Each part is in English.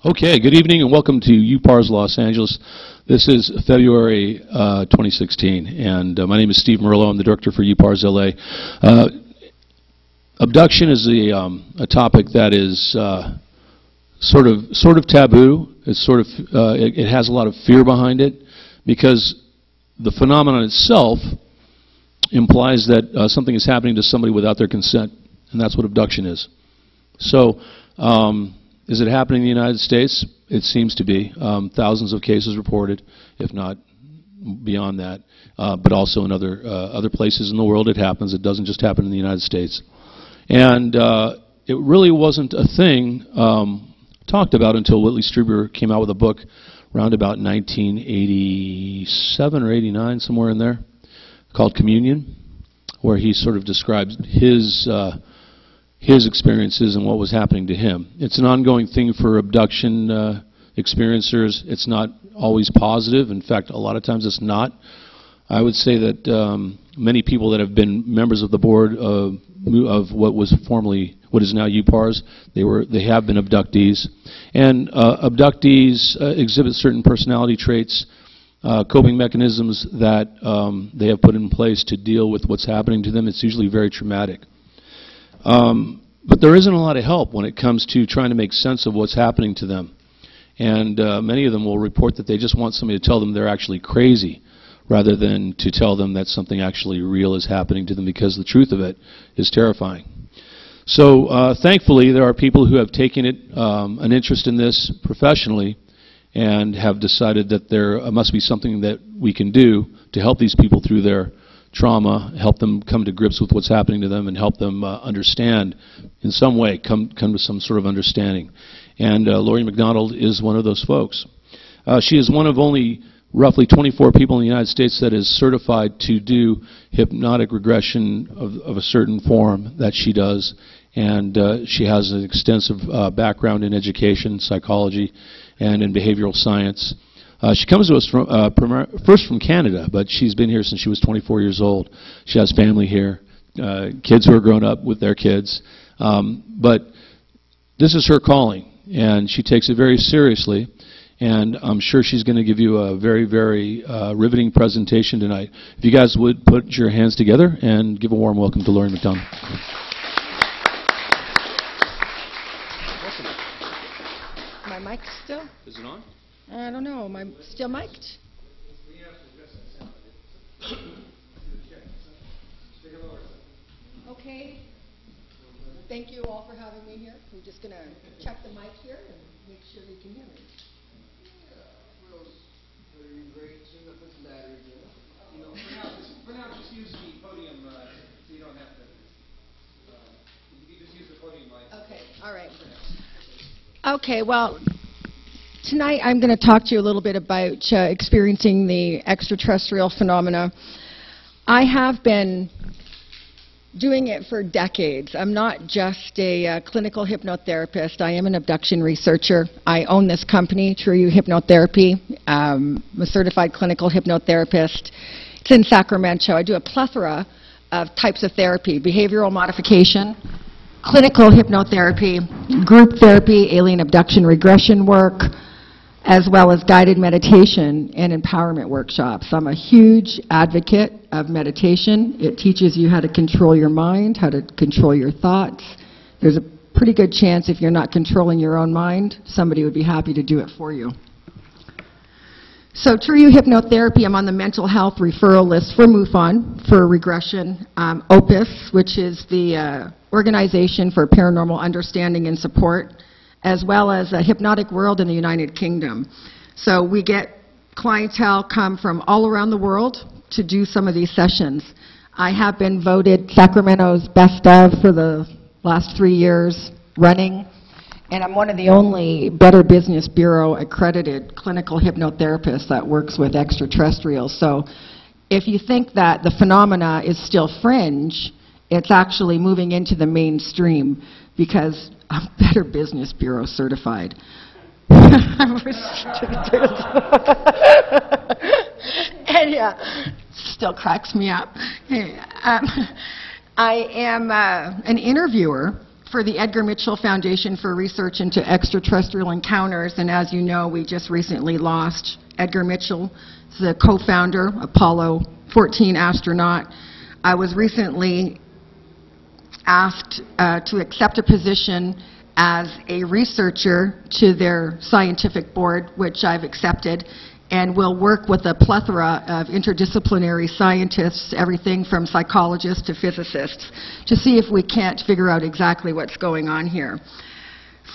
Okay, good evening and welcome to UPARS Los Angeles. This is February 2016, and my name is Steve Murillo. I'm the director for UPARS LA. Abduction is a topic that is sort of taboo. It's it has a lot of fear behind it because the phenomenon itself implies that something is happening to somebody without their consent, and that's what abduction is. So. Is it happening in the United States? It seems to be. Thousands of cases reported, if not beyond that, but also in other places in the world it happens. It doesn't just happen in the United States. And it really wasn't a thing talked about until Whitley Strieber came out with a book around about 1987 or 89, somewhere in there, called Communion, where he sort of describes his experiences and what was happening to him. It's an ongoing thing for abduction experiencers. It's not always positive. In fact, a lot of times it's not. I would say that many people that have been members of the board of what is now UPARS, they have been abductees. And abductees exhibit certain personality traits, coping mechanisms that they have put in place to deal with what's happening to them. It's usually very traumatic. But there isn't a lot of help when it comes to trying to make sense of what's happening to them. And many of them will report that they just want somebody to tell them they're actually crazy rather than to tell them that something actually real is happening to them, because the truth of it is terrifying. So thankfully there are people who have taken an interest in this professionally and have decided that there must be something that we can do to help these people through their trauma, help them come to grips with what's happening to them, and help them understand in some way, come to some sort of understanding. And Laurie McDonald is one of those folks. She is one of only roughly 24 people in the United States that is certified to do hypnotic regression of a certain form that she does. And she has an extensive background in education, psychology, and in behavioral science. She comes to us first from Canada, but she's been here since she was 24 years old. She has family here, kids who are grown up with their kids. But this is her calling, and she takes it very seriously. And I'm sure she's going to give you a very, very riveting presentation tonight. If you guys would put your hands together and give a warm welcome to Laurie McDonald. My mic still? Is it on? I don't know. Am I still mic'd? Okay. Thank you all for having me here. We're just going to check the mic here and make sure you can hear me. Great. Soon to put some batteries in. You know, for now, just use the podium. So you don't have to. You just use the podium mic. Okay. All right. Okay. Well. Tonight I'm going to talk to you a little bit about experiencing the extraterrestrial phenomena. I have been doing it for decades. I'm not just a clinical hypnotherapist. I am an abduction researcher. I own this company, You Hypnotherapy. I'm a certified clinical hypnotherapist. It's in Sacramento. I do a plethora of types of therapy: behavioral modification, clinical hypnotherapy, group therapy, alien abduction regression work, as well as guided meditation and empowerment workshops. I'm a huge advocate of meditation. It teaches you how to control your mind, how to control your thoughts. There's a pretty good chance if you're not controlling your own mind, somebody would be happy to do it for you. So You Hypnotherapy, I'm on the mental health referral list for MUFON, for regression. OPUS, which is the Organization for Paranormal Understanding and Support, as well as a Hypnotic World in the United Kingdom. So we get clientele come from all around the world to do some of these sessions. I have been voted Sacramento's best of for the last 3 years running, and I'm one of the only Better Business Bureau accredited clinical hypnotherapists that works with extraterrestrials. So if you think that the phenomena is still fringe, it's actually moving into the mainstream, because I'm Better Business Bureau certified. And yeah, still cracks me up. I am an interviewer for the Edgar Mitchell Foundation for Research into Extraterrestrial Encounters, and as you know, we just recently lost Edgar Mitchell, the co-founder, Apollo 14 astronaut. I was recently asked to accept a position as a researcher to their scientific board, which I've accepted, and will work with a plethora of interdisciplinary scientists, everything from psychologists to physicists, to see if we can't figure out exactly what's going on here.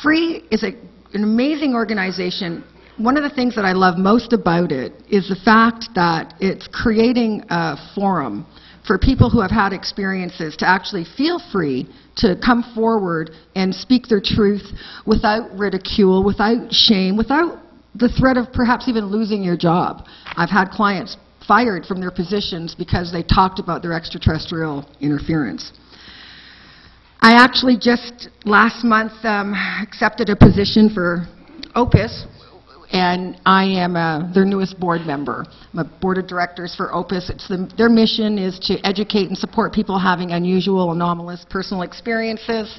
FREE is an amazing organization. One of the things that I love most about it is the fact that it's creating a forum for people who have had experiences to actually feel free to come forward and speak their truth without ridicule, without shame, without the threat of perhaps even losing your job. I've had clients fired from their positions because they talked about their extraterrestrial interference. I actually just last month accepted a position for Opus, and I am their newest board member. I'm a board of directors for Opus. Their mission is to educate and support people having unusual, anomalous personal experiences.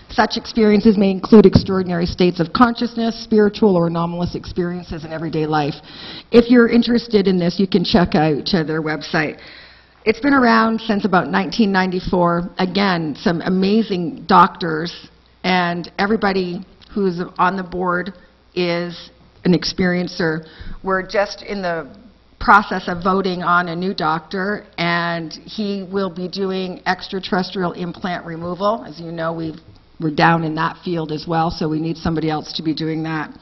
Such experiences may include extraordinary states of consciousness, spiritual or anomalous experiences in everyday life. If you're interested in this, you can check out their website. It's been around since about 1994. Again, some amazing doctors, and everybody who's on the board is an experiencer. We're just in the process of voting on a new doctor, and he will be doing extraterrestrial implant removal. As you know, we're down in that field as well, so we need somebody else to be doing that.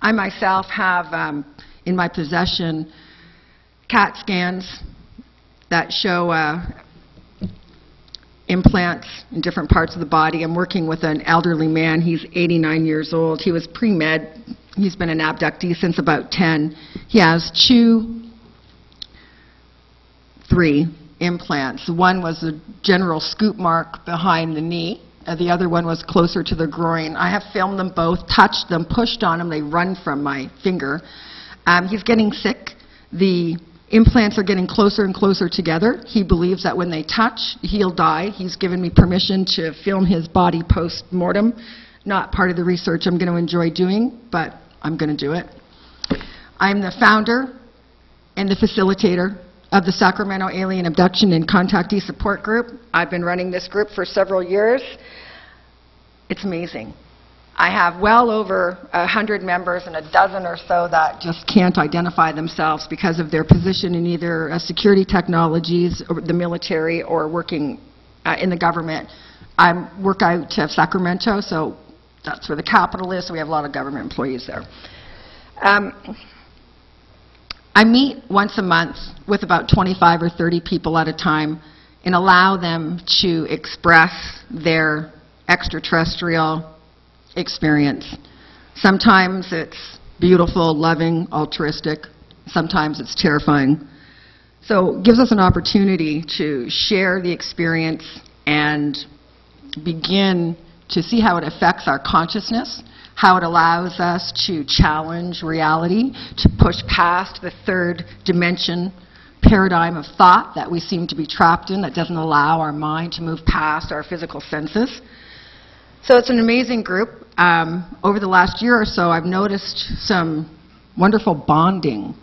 I myself have in my possession CAT scans that show implants in different parts of the body. I'm working with an elderly man. He's 89 years old. He was pre-med. He's been an abductee since about 10. He has three implants. One was a general scoop mark behind the knee. The other one was closer to the groin. I have filmed them both, touched them, pushed on them. They run from my finger. He's getting sick. The implants are getting closer and closer together. He believes that when they touch, he'll die. He's given me permission to film his body post-mortem. Not part of the research I'm going to enjoy doing, but I'm going to do it. I'm the founder and the facilitator of the Sacramento Alien Abduction and Contactee Support Group. I've been running this group for several years. It's amazing. I have well over 100 members and a dozen or so that just can't identify themselves because of their position in either security technologies, or the military, or working in the government. I work out of Sacramento, so that's where the capital is, so we have a lot of government employees there. I meet once a month with about 25 or 30 people at a time and allow them to express their extraterrestrial experience. Sometimes it's beautiful, loving, altruistic. Sometimes it's terrifying. So it gives us an opportunity to share the experience and begin to see how it affects our consciousness, how it allows us to challenge reality, to push past the third dimension paradigm of thought that we seem to be trapped in, that doesn't allow our mind to move past our physical senses. So it's an amazing group. Over the last year or so, I've noticed some wonderful bonding.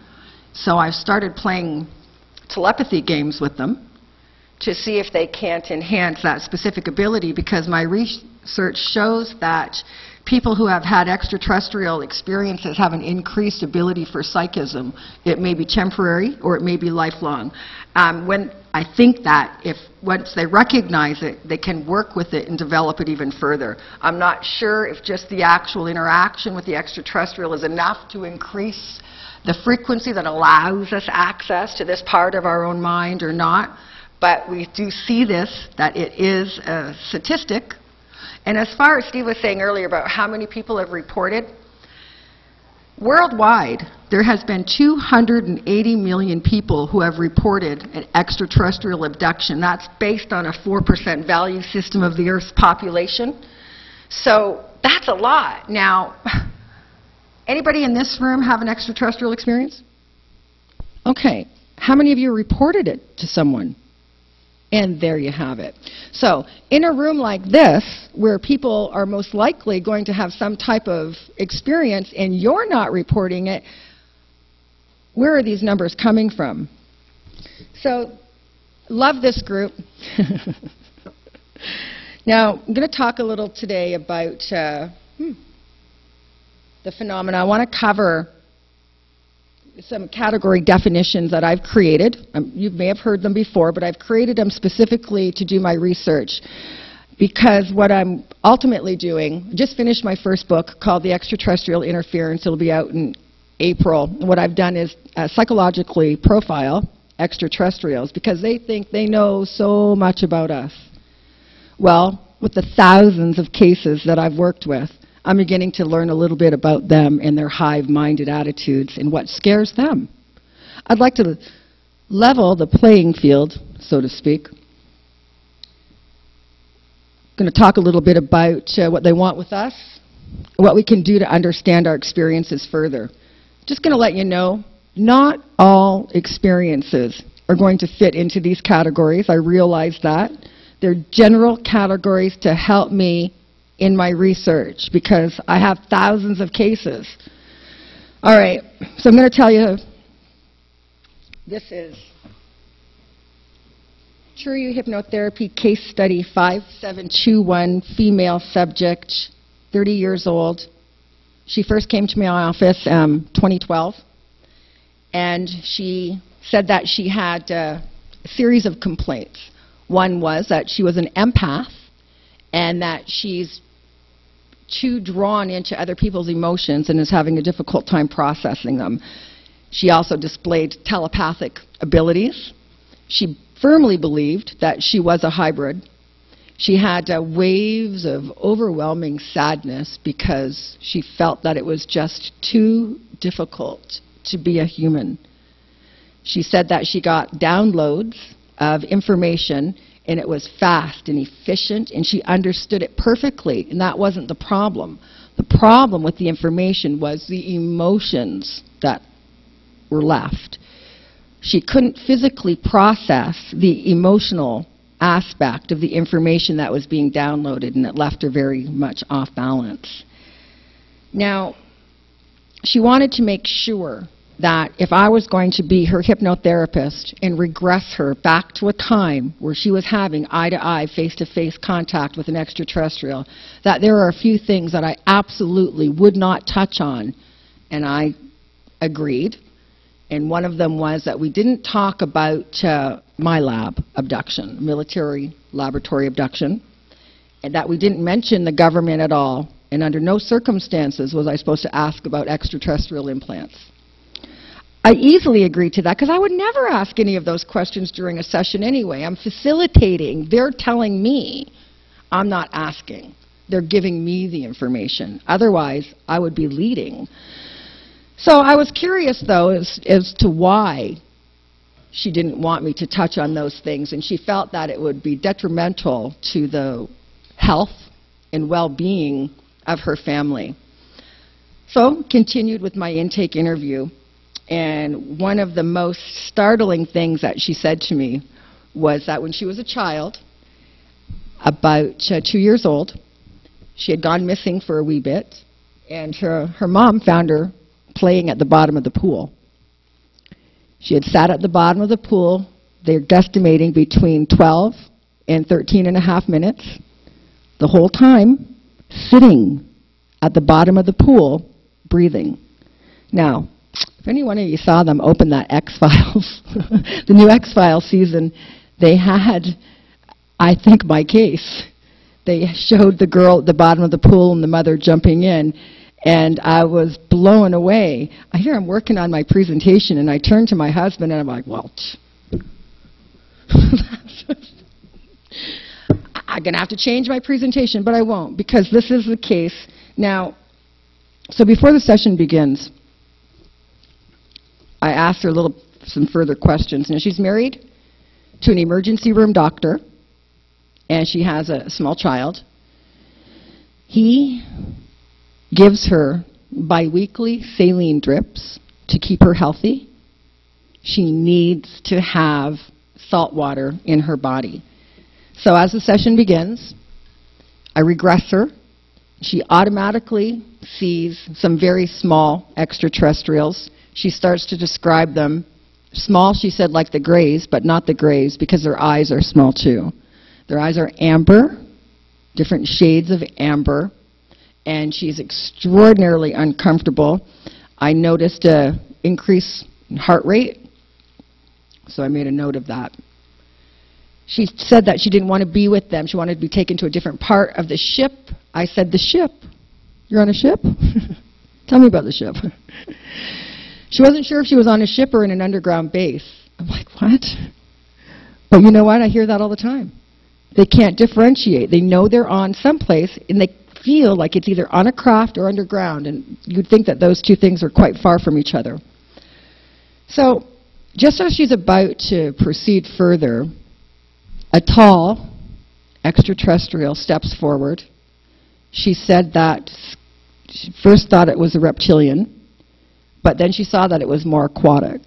So I've started playing telepathy games with them to see if they can't enhance that specific ability, because my research shows that people who have had extraterrestrial experiences have an increased ability for psychism. It may be temporary or it may be lifelong. When I think that if once they recognize it, they can work with it and develop it even further. I'm not sure if just the actual interaction with the extraterrestrial is enough to increase the frequency that allows us access to this part of our own mind or not, but we do see this, that it is a statistic. And as far as Steve was saying earlier about how many people have reported, worldwide, there has been 280 million people who have reported an extraterrestrial abduction. That's based on a 4% value system of the Earth's population. So that's a lot. Now, anybody in this room have an extraterrestrial experience? Okay. How many of you reported it to someone? And there you have it. So in a room like this, where people are most likely going to have some type of experience and you're not reporting it, where are these numbers coming from? So, love this group. Now, I'm going to talk a little today about the phenomena. I want to cover some category definitions that I've created. You may have heard them before, but I've created them specifically to do my research, because what I'm ultimately doing, just finished my first book called The Extraterrestrial Interference. It'll be out in April. What I've done is psychologically profile extraterrestrials, because they think they know so much about us. Well, with the thousands of cases that I've worked with, I'm beginning to learn a little bit about them and their hive-minded attitudes and what scares them. I'd like to level the playing field, so to speak. I'm going to talk a little bit about what they want with us, what we can do to understand our experiences further. Just going to let you know, not all experiences are going to fit into these categories. I realize that. They're general categories to help me in my research, because I have thousands of cases. All right, so I'm going to tell you, this is True You Hypnotherapy Case Study 5721, female subject, 30 years old. She first came to my office 2012, and she said that she had a series of complaints. One was that she was an empath, and that she's too drawn into other people's emotions and is having a difficult time processing them. She also displayed telepathic abilities. She firmly believed that she was a hybrid. She had waves of overwhelming sadness because she felt that it was just too difficult to be a human. She said that she got downloads of information, and it was fast and efficient, and she understood it perfectly, and that wasn't the problem. The problem with the information was the emotions that were left. She couldn't physically process the emotional aspect of the information that was being downloaded, and it left her very much off balance. Now, she wanted to make sure that if I was going to be her hypnotherapist and regress her back to a time where she was having eye-to-eye, face-to-face contact with an extraterrestrial, that there are a few things that I absolutely would not touch on. And I agreed. And one of them was that we didn't talk about my lab abduction, military laboratory abduction, and that we didn't mention the government at all. And under no circumstances was I supposed to ask about extraterrestrial implants. I easily agreed to that, because I would never ask any of those questions during a session anyway. I'm facilitating. They're telling me. I'm not asking. They're giving me the information. Otherwise, I would be leading. So I was curious, though, as to why she didn't want me to touch on those things, and she felt that it would be detrimental to the health and well-being of her family. So continued with my intake interview. And one of the most startling things that she said to me was that when she was a child, about 2 years old, she had gone missing for a wee bit, and her mom found her playing at the bottom of the pool. She had sat at the bottom of the pool, they're guesstimating between 12 and 13 and a half minutes, the whole time sitting at the bottom of the pool, breathing. Now, if any one of you saw them open that X-Files, the new X-Files season, they had, I think, my case. They showed the girl at the bottom of the pool and the mother jumping in, and I was blown away. I hear I'm working on my presentation, and I turned to my husband, and I'm like, well, I'm going to have to change my presentation, but I won't, because this is the case. Now, so before the session begins, I asked her some further questions. Now, she's married to an emergency room doctor, and she has a small child. He gives her biweekly saline drips to keep her healthy. She needs to have salt water in her body. So as the session begins, I regress her. She automatically sees some very small extraterrestrials. She starts to describe them. Small, she said, like the grays, but not the grays, because their eyes are small too. Their eyes are amber, different shades of amber, and she's extraordinarily uncomfortable. I noticed an increase in heart rate, so I made a note of that. She said that she didn't want to be with them. She wanted to be taken to a different part of the ship. I said, the ship? You're on a ship? Tell me about the ship. She wasn't sure if she was on a ship or in an underground base. I'm like, what? But you know what? I hear that all the time. They can't differentiate. They know they're on someplace, and they feel like it's either on a craft or underground, and you'd think that those two things are quite far from each other. So just as she's about to proceed further, a tall extraterrestrial steps forward. She said that she first thought it was a reptilian, but then she saw that it was more aquatic,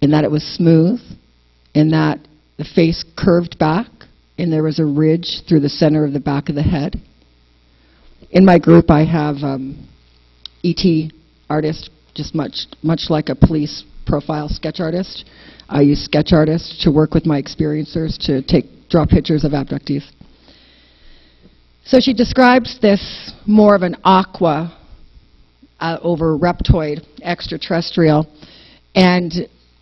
and that it was smooth, and that the face curved back, and there was a ridge through the center of the back of the head. In my group, I have E.T. artist, just much like a police profile sketch artist. I use sketch artists to work with my experiencers to draw pictures of abductees. So she describes this more of an aqua over reptoid extraterrestrial, and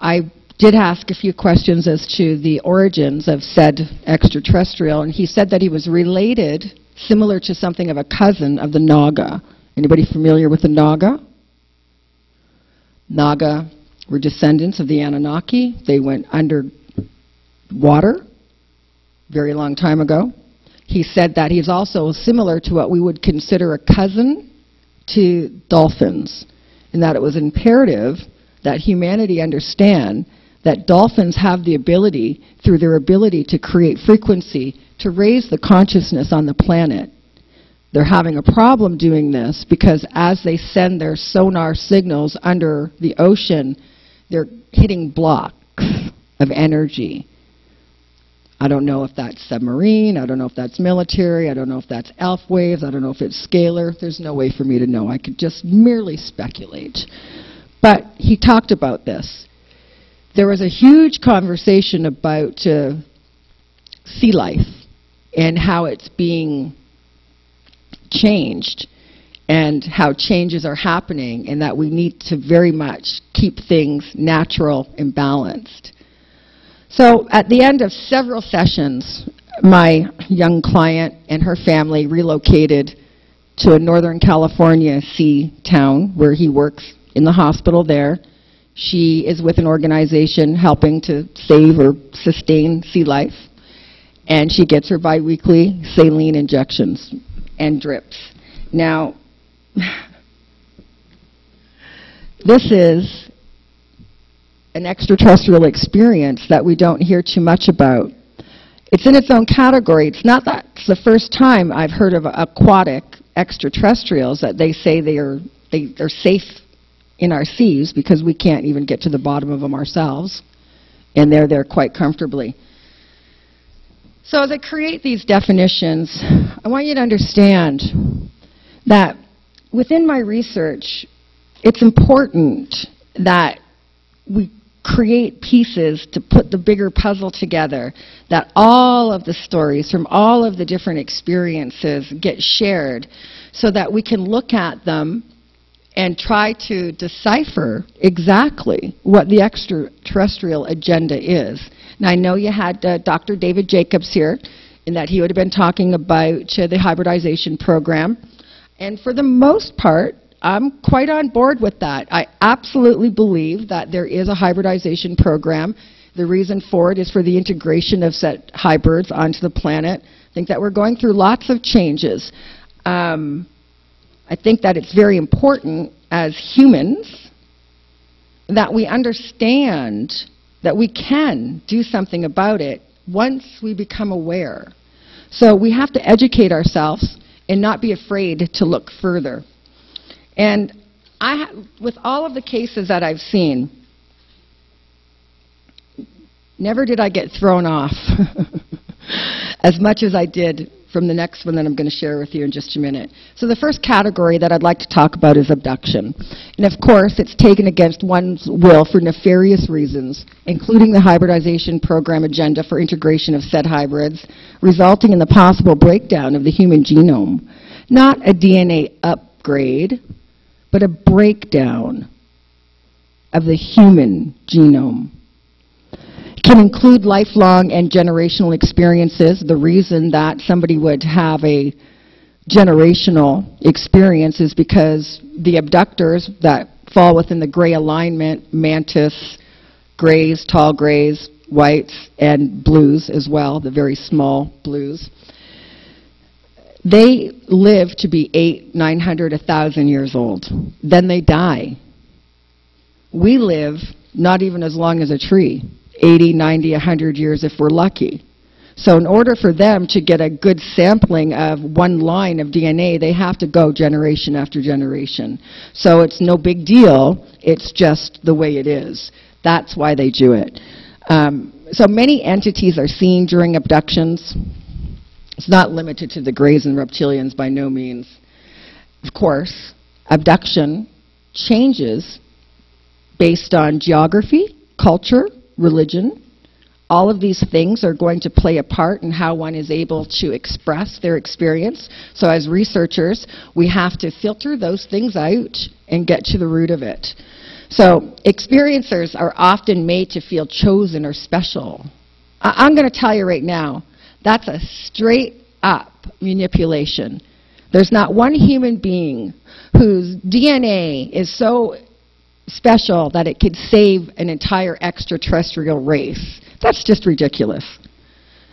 I did ask a few questions as to the origins of said extraterrestrial, and he said that he was related, similar to something of a cousin of the Naga. Anybody familiar with the Naga? Naga were descendants of the Anunnaki. They went under water very long time ago. He said that he's also similar to what we would consider a cousin to dolphins, and that it was imperative that humanity understand that dolphins have the ability, through their ability to create frequency, to raise the consciousness on the planet. They're having a problem doing this because as they send their sonar signals under the ocean, they're hitting blocks of energy. I don't know if that's submarine, I don't know if that's military, I don't know if that's ELF waves, I don't know if it's scalar. There's no way for me to know. I could just merely speculate. But he talked about this. There was a huge conversation about sea life and how it's being changed and how changes are happening, and that we need to very much keep things natural and balanced. So at the end of several sessions, my young client and her family relocated to a Northern California sea town where he works in the hospital there. She is with an organization helping to save or sustain sea life, and she gets her biweekly saline injections and drips. Now, this is an extraterrestrial experience that we don't hear too much about. It's in its own category. It's not that it's the first time I've heard of aquatic extraterrestrials that they say they're safe in our seas because we can't even get to the bottom of them ourselves, and they're there quite comfortably. So as I create these definitions, I want you to understand that within my research, it's important that we create pieces to put the bigger puzzle together, that all of the stories from all of the different experiences get shared so that we can look at them and try to decipher exactly what the extraterrestrial agenda is. Now, I know you had Dr. David Jacobs here, in that he would have been talking about the hybridization program. And for the most part, I'm quite on board with that. I absolutely believe that there is a hybridization program. The reason for it is for the integration of set hybrids onto the planet. I think that we're going through lots of changes. I think that it's very important as humans that we understand that we can do something about it once we become aware. So we have to educate ourselves and not be afraid to look further. And with all of the cases that I've seen, never did I get thrown off as much as I did from the next one that I'm going to share with you in just a minute. So the first category that I'd like to talk about is abduction. And of course, it's taken against one's will for nefarious reasons, including the hybridization program agenda for integration of said hybrids, resulting in the possible breakdown of the human genome. Not a DNA upgrade, but a breakdown of the human genome. Can include lifelong and generational experiences. The reason that somebody would have a generational experience is because the abductors that fall within the gray alignment, mantis, grays, tall grays, whites, and blues as well, the very small blues, they live to be 800, 900, 1,000 years old. Then they die. We live not even as long as a tree. 80, 90, 100 years if we're lucky. So in order for them to get a good sampling of one line of DNA, they have to go generation after generation. So it's no big deal, it's just the way it is. That's why they do it. So many entities are seen during abductions. It's not limited to the grays and reptilians by no means. Of course, abduction changes based on geography, culture, religion. All of these things are going to play a part in how one is able to express their experience. So as researchers, we have to filter those things out and get to the root of it. So experiencers are often made to feel chosen or special. I'm going to tell you right now, that's a straight up manipulation. There's not one human being whose DNA is so special that it could save an entire extraterrestrial race. That's just ridiculous.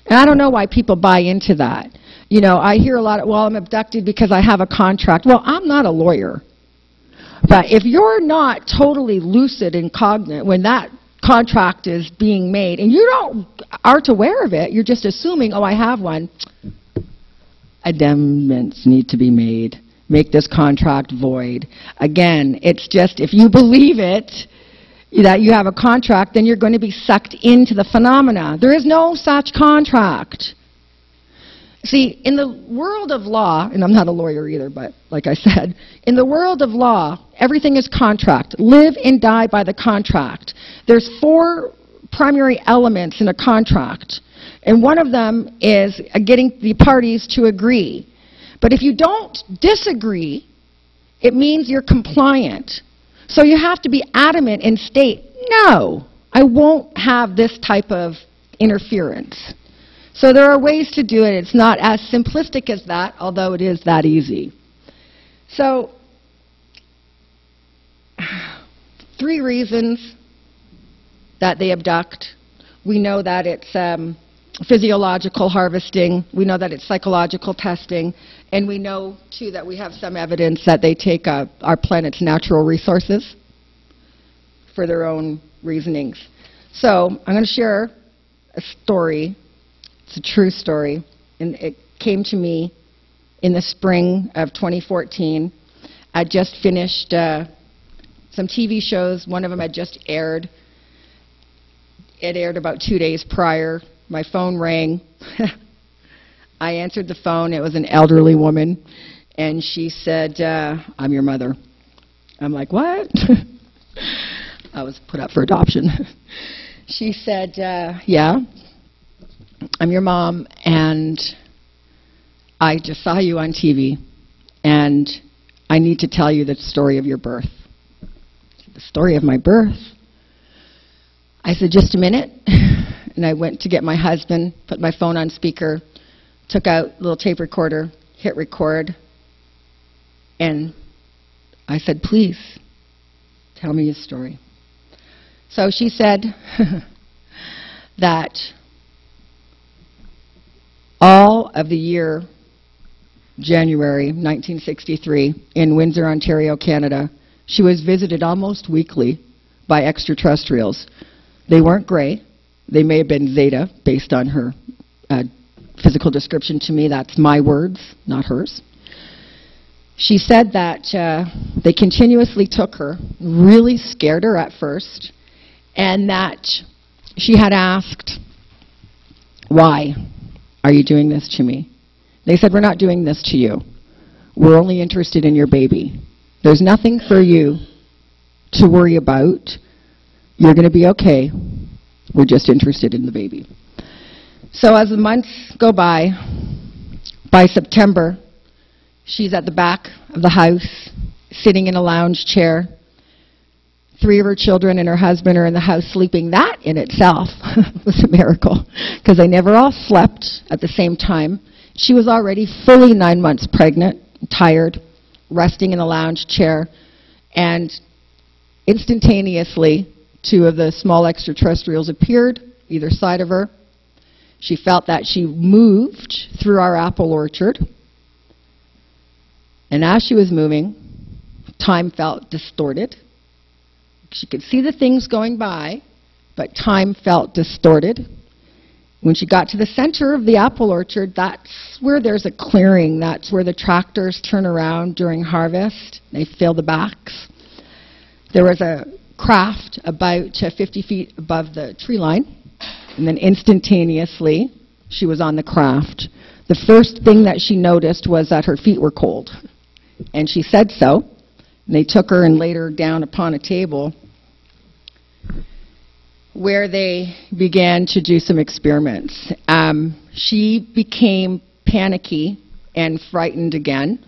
And I don't know why people buy into that. You know, I hear a lot of, well, I'm abducted because I have a contract. Well, I'm not a lawyer. But if you're not totally lucid and cognate when that contract is being made, and you aren't aware of it, you're just assuming, oh, I have one, amendments need to be made. Make this contract void. Again, it's just if you believe it, that you have a contract, then you're going to be sucked into the phenomena. There is no such contract. See, in the world of law, and I'm not a lawyer either, but like I said, in the world of law, everything is contract. Live and die by the contract. There's 4 primary elements in a contract, and one of them is getting the parties to agree. But if you don't disagree, it means you're compliant. So you have to be adamant and state, no, I won't have this type of interference. So there are ways to do it. It's not as simplistic as that, although it is that easy. So 3 reasons that they abduct. We know that it's physiological harvesting. We know that it's psychological testing. And we know, too, that we have some evidence that they take our planet's natural resources for their own reasonings. So I'm going to share a story. It's a true story. And it came to me in the spring of 2014. I just finished some TV shows. One of them had just aired. It aired about 2 days prior. My phone rang. I answered the phone. It was an elderly woman. And she said, I'm your mother. I'm like, what? I was put up for adoption. She said, yeah, I'm your mom, and I just saw you on TV, and I need to tell you the story of your birth. The story of my birth? I said, just a minute. And I went to get my husband, put my phone on speaker, took out a little tape recorder, hit record, and I said, please, tell me your story. So she said that all of the year January 1963 in Windsor, Ontario, Canada, she was visited almost weekly by extraterrestrials. They weren't gray. They may have been Zeta, based on her physical description to me. That's my words, not hers. She said that they continuously took her, really scared her at first, and that she had asked, "Why are you doing this to me?" They said, "We're not doing this to you. We're only interested in your baby. There's nothing for you to worry about. You're going to be okay. We're just interested in the baby." So as the months go by September, she's at the back of the house, sitting in a lounge chair. 3 of her children and her husband are in the house sleeping. That in itself was a miracle, because they never all slept at the same time. She was already fully 9 months pregnant, tired, resting in a lounge chair, and instantaneously 2 of the small extraterrestrials appeared either side of her. She felt that she moved through our apple orchard, and as she was moving, time felt distorted. She could see the things going by, but time felt distorted. When she got to the center of the apple orchard, that's where there's a clearing. That's where the tractors turn around during harvest. They fill the backs. There was a craft about 50 feet above the tree line, and then instantaneously, she was on the craft. The first thing that she noticed was that her feet were cold, and she said so. And they took her and laid her down upon a table where they began to do some experiments. She became panicky and frightened again.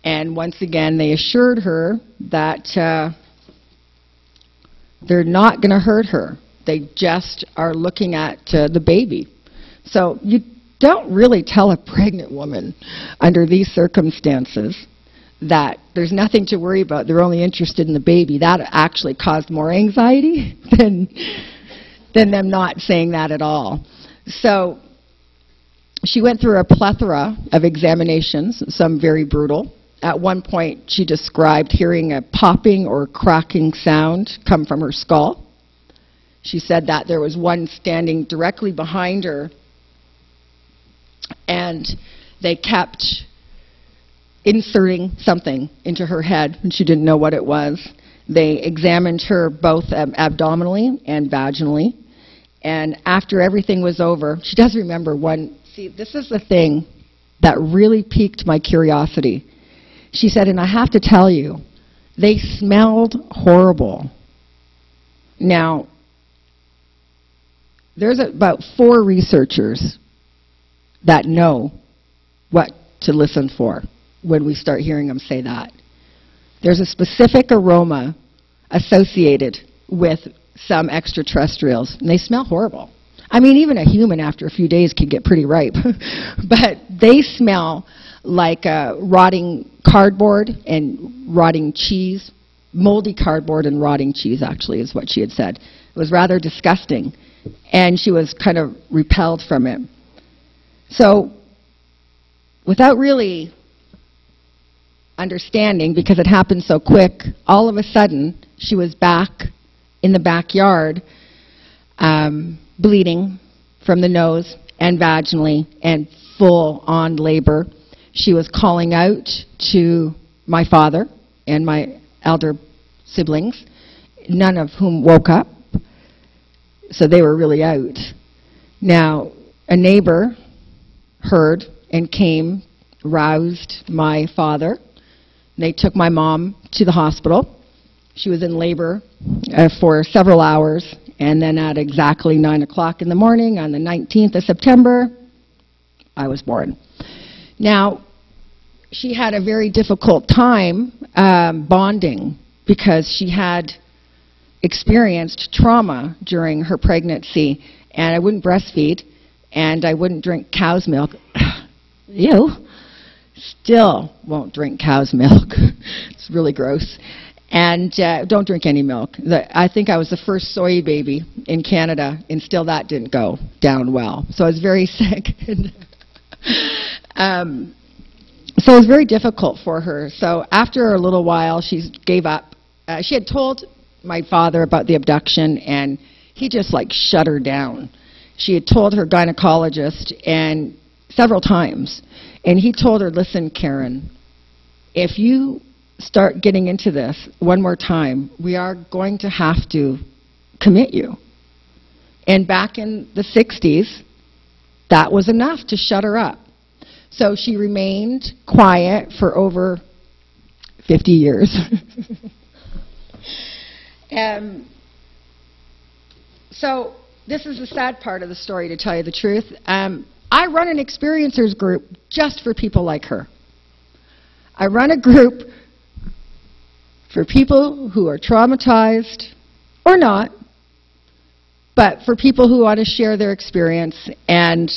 And once again, they assured her that they're not going to hurt her. They just are looking at the baby. So you don't really tell a pregnant woman under these circumstances that there's nothing to worry about, they're only interested in the baby. That actually caused more anxiety than them not saying that at all. So she went through a plethora of examinations, some very brutal. At one point, she described hearing a popping or cracking sound come from her skull. She said that there was one standing directly behind her, and they kept inserting something into her head, and she didn't know what it was. They examined her both abdominally and vaginally, and after everything was over, she does remember one. See, this is the thing that really piqued my curiosity. She said, and I have to tell you, they smelled horrible. Now, there's about 4 researchers that know what to listen for when we start hearing them say that. There's a specific aroma associated with some extraterrestrials, and they smell horrible. I mean, even a human after a few days can get pretty ripe. But they smell like rotting cardboard and rotting cheese. Moldy cardboard and rotting cheese, actually, is what she had said. It was rather disgusting, and she was kind of repelled from it. So, without really understanding, because it happened so quick, all of a sudden, she was back in the backyard, bleeding from the nose and vaginally, and full-on labor. She was calling out to my father and my elder siblings, none of whom woke up, so they were really out. Now, a neighbor heard and came, roused my father. They took my mom to the hospital. She was in labor for several hours, and then at exactly 9 o'clock in the morning on the 19th of September, I was born. Now, she had a very difficult time bonding because she had experienced trauma during her pregnancy, and I wouldn't breastfeed, and I wouldn't drink cow's milk. Ew. Still won't drink cow's milk. It's really gross. And don't drink any milk. I think I was the first soy baby in Canada, and still that didn't go down well. So I was very sick. So it was very difficult for her. So after a little while, she gave up. She had told my father about the abduction, and he just like shut her down. She had told her gynecologist and several times, and he told her, listen, Karen, if you start getting into this one more time, we are going to have to commit you. And back in the 60s, that was enough to shut her up. So she remained quiet for over 50 years. So this is the sad part of the story, to tell you the truth. I run an experiencers group just for people like her. I run a group for people who are traumatized or not, but for people who want to share their experience. And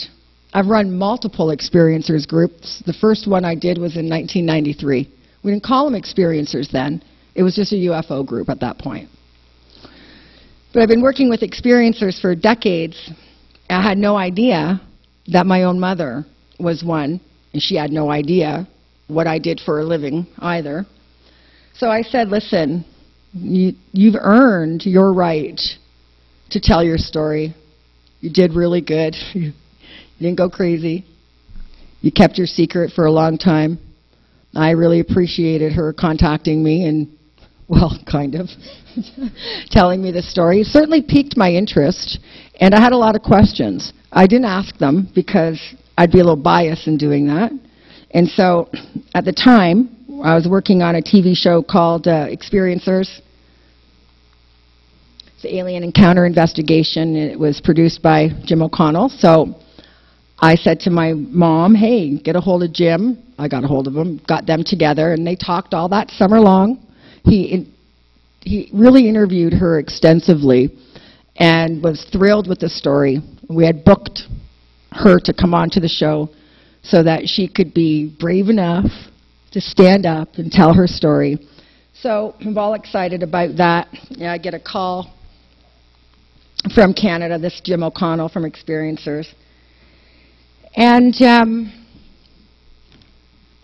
I've run multiple experiencers groups. The first one I did was in 1993. We didn't call them experiencers then. It was just a UFO group at that point. But I've been working with experiencers for decades. I had no idea that my own mother was one, and she had no idea what I did for a living either. So I said, listen, you've earned your right to tell your story. You did really good. You didn't go crazy. You kept your secret for a long time. I really appreciated her contacting me and, well, kind of, telling me the story. It certainly piqued my interest, and I had a lot of questions. I didn't ask them because I'd be a little biased in doing that. And so at the time, I was working on a TV show called Experiencers. It's an alien encounter investigation. It was produced by Jim O'Connell. So I said to my mom, hey, get a hold of Jim. I got a hold of him, got them together, and they talked all that summer long. He really interviewed her extensively and was thrilled with the story. We had booked her to come on to the show so that she could be brave enough to stand up and tell her story. So I'm all excited about that. Yeah, I get a call from Canada, this Jim O'Connell from Experiencers. And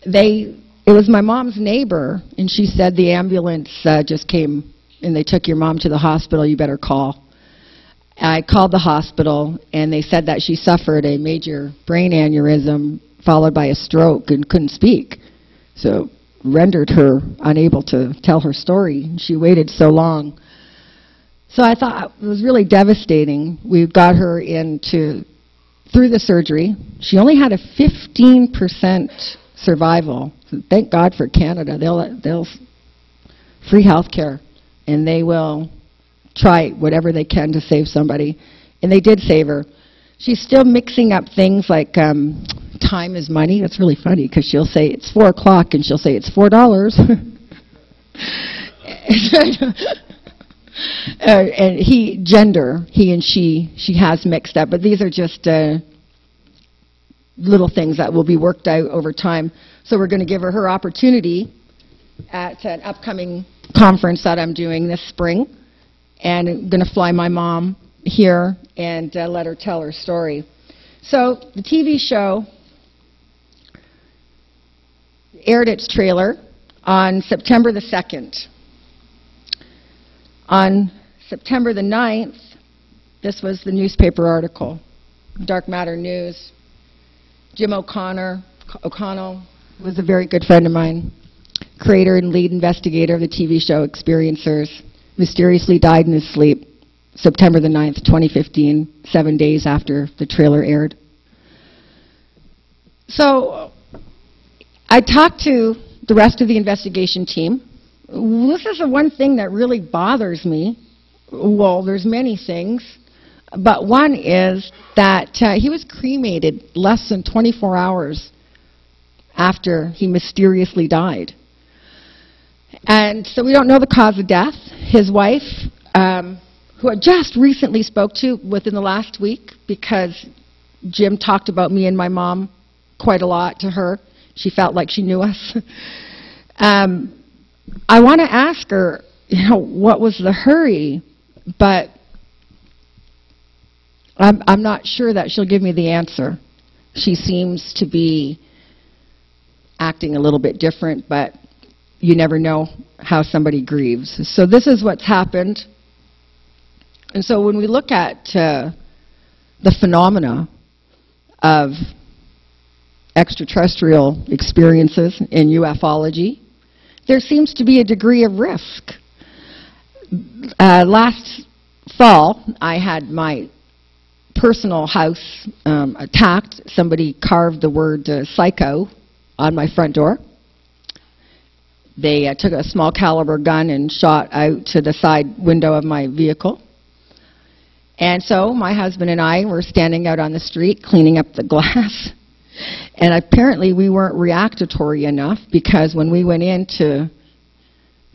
it was my mom's neighbor, and she said the ambulance just came and they took your mom to the hospital, you better call. I called the hospital, and they said that she suffered a major brain aneurysm followed by a stroke and couldn't speak. So rendered her unable to tell her story. She waited so long. So I thought it was really devastating. We got her through the surgery. She only had a 15% survival. So thank God for Canada. They'll free health care, and they will try whatever they can to save somebody. And they did save her. She's still mixing up things like time is money. That's really funny because she'll say it's 4 o'clock and she'll say it's $4. And gender, he and she has mixed up. But these are just little things that will be worked out over time. So we're going to give her opportunity at an upcoming conference that I'm doing this spring. And I'm going to fly my mom here and let her tell her story. So the TV show aired its trailer on September the 2nd. On September the 9th, this was the newspaper article, Dark Matter News. Jim O'Connell was a very good friend of mine, creator and lead investigator of the TV show Experiencers, mysteriously died in his sleep September the 9th, 2015, 7 days after the trailer aired. So I talked to the rest of the investigation team. This is the one thing that really bothers me. Well, there's many things, but one is that he was cremated less than 24 hours after he mysteriously died. And so we don't know the cause of death. His wife, who I just recently spoke to within the last week, because Jim talked about me and my mom quite a lot to her. She felt like she knew us. I want to ask her, what was the hurry? But I'm not sure that she'll give me the answer. She seems to be acting a little bit different, but you never know how somebody grieves. So this is what's happened. And so when we look at the phenomena of extraterrestrial experiences in ufology, there seems to be a degree of risk. Last fall, I had my personal house attacked. Somebody carved the word psycho on my front door. They took a small caliber gun and shot out to the side window of my vehicle. And so my husband and I were standing out on the street cleaning up the glass. And apparently we weren't reactatory enough, because when we went in to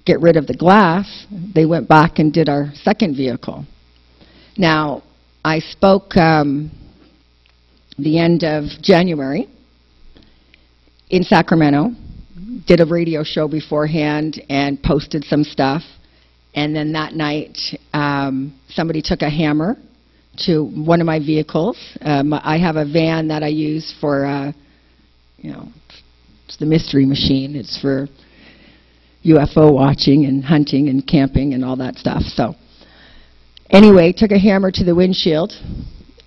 get rid of the glass, they went back and did our second vehicle. Now, I spoke the end of January in Sacramento, did a radio show beforehand and posted some stuff. And then that night, somebody took a hammer to one of my vehicles. I have a van that I use for, it's the mystery machine. It's for UFO watching and hunting and camping and all that stuff. So anyway, took a hammer to the windshield.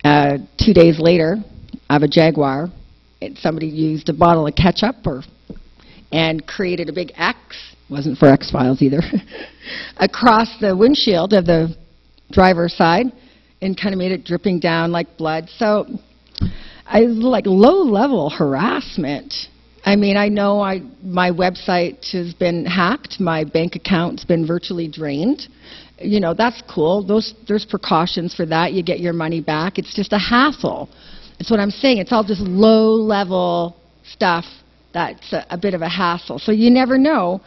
2 days later, I have a Jaguar. Somebody used a bottle of ketchup and created a big X, wasn't for X-Files either, across the windshield of the driver's side, and kind of made it dripping down like blood. So like low-level harassment. I mean, I know my website has been hacked. My bank account's been virtually drained. You know, that's cool. There's precautions for that. You get your money back. It's just a hassle. That's what I'm saying. It's all just low-level stuff that's a bit of a hassle. So you never know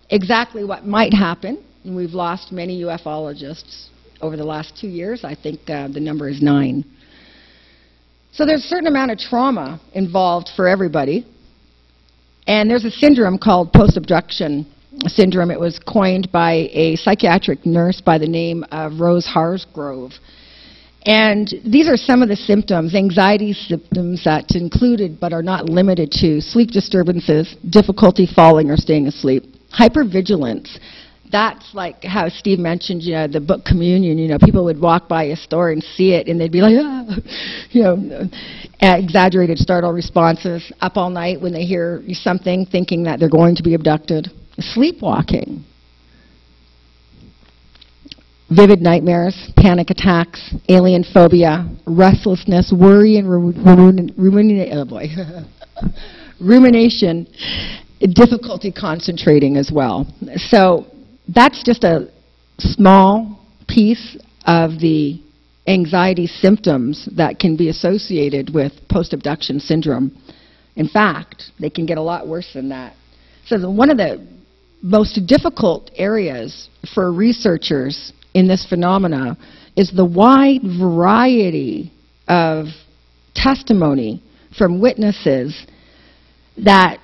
exactly what might happen. And we've lost many ufologists over the last 2 years. I think the number is 9. So there's a certain amount of trauma involved for everybody. And there's a syndrome called post-abduction syndrome. It was coined by a psychiatric nurse by the name of Rose Harsgrove. And these are some of the symptoms, anxiety symptoms that's included but are not limited to sleep disturbances, difficulty falling or staying asleep, hypervigilance. That's like how Steve mentioned, you know, the book Communion. You know, people would walk by a store and see it, and they'd be like, ah, you know, exaggerated startle responses, up all night when they hear something, thinking that they're going to be abducted, sleepwalking, vivid nightmares, panic attacks, alien phobia, restlessness, worry, and rumination, difficulty concentrating as well. So that's just a small piece of the anxiety symptoms that can be associated with post-abduction syndrome. In fact, they can get a lot worse than that. So one of the most difficult areas for researchers in this phenomena is the wide variety of testimony from witnesses that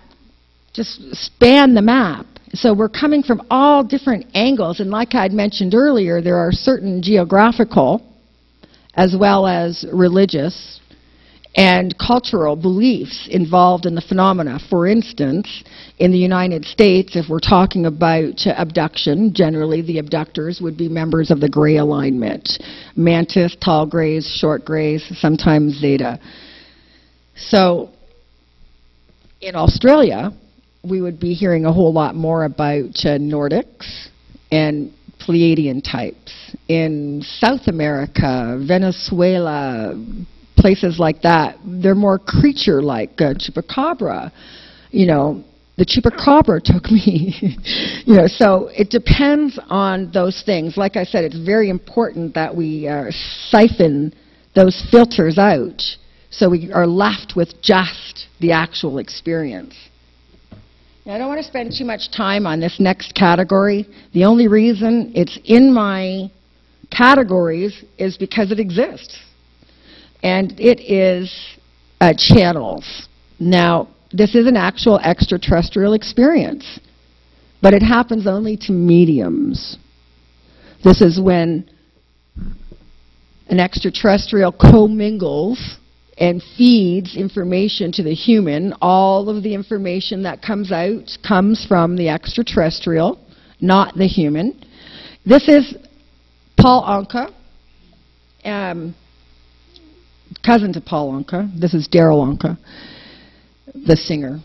just span the map. So we're coming from all different angles, and like I'd mentioned earlier, there are certain geographical as well as religious and cultural beliefs involved in the phenomena. For instance, in the United States, if we're talking about abduction, generally the abductors would be members of the gray alignment. Mantis, tall grays, short grays, sometimes Zeta. So in Australia, we would be hearing a whole lot more about Nordics and Pleiadian types. In South America, Venezuela, places like that, they're more creature-like, chupacabra. You know, the chupacabra took me. You know, so it depends on those things. Like I said, it's very important that we siphon those filters out so we are left with just the actual experience. Now, I don't want to spend too much time on this next category. The only reason it's in my categories is because it exists. And it is channels. Now, this is an actual extraterrestrial experience, but it happens only to mediums. This is when an extraterrestrial commingles and feeds information to the human. All of the information that comes out comes from the extraterrestrial, not the human. This is Paul Anka, cousin to Paul Anka. This is Daryl Anka, the singer.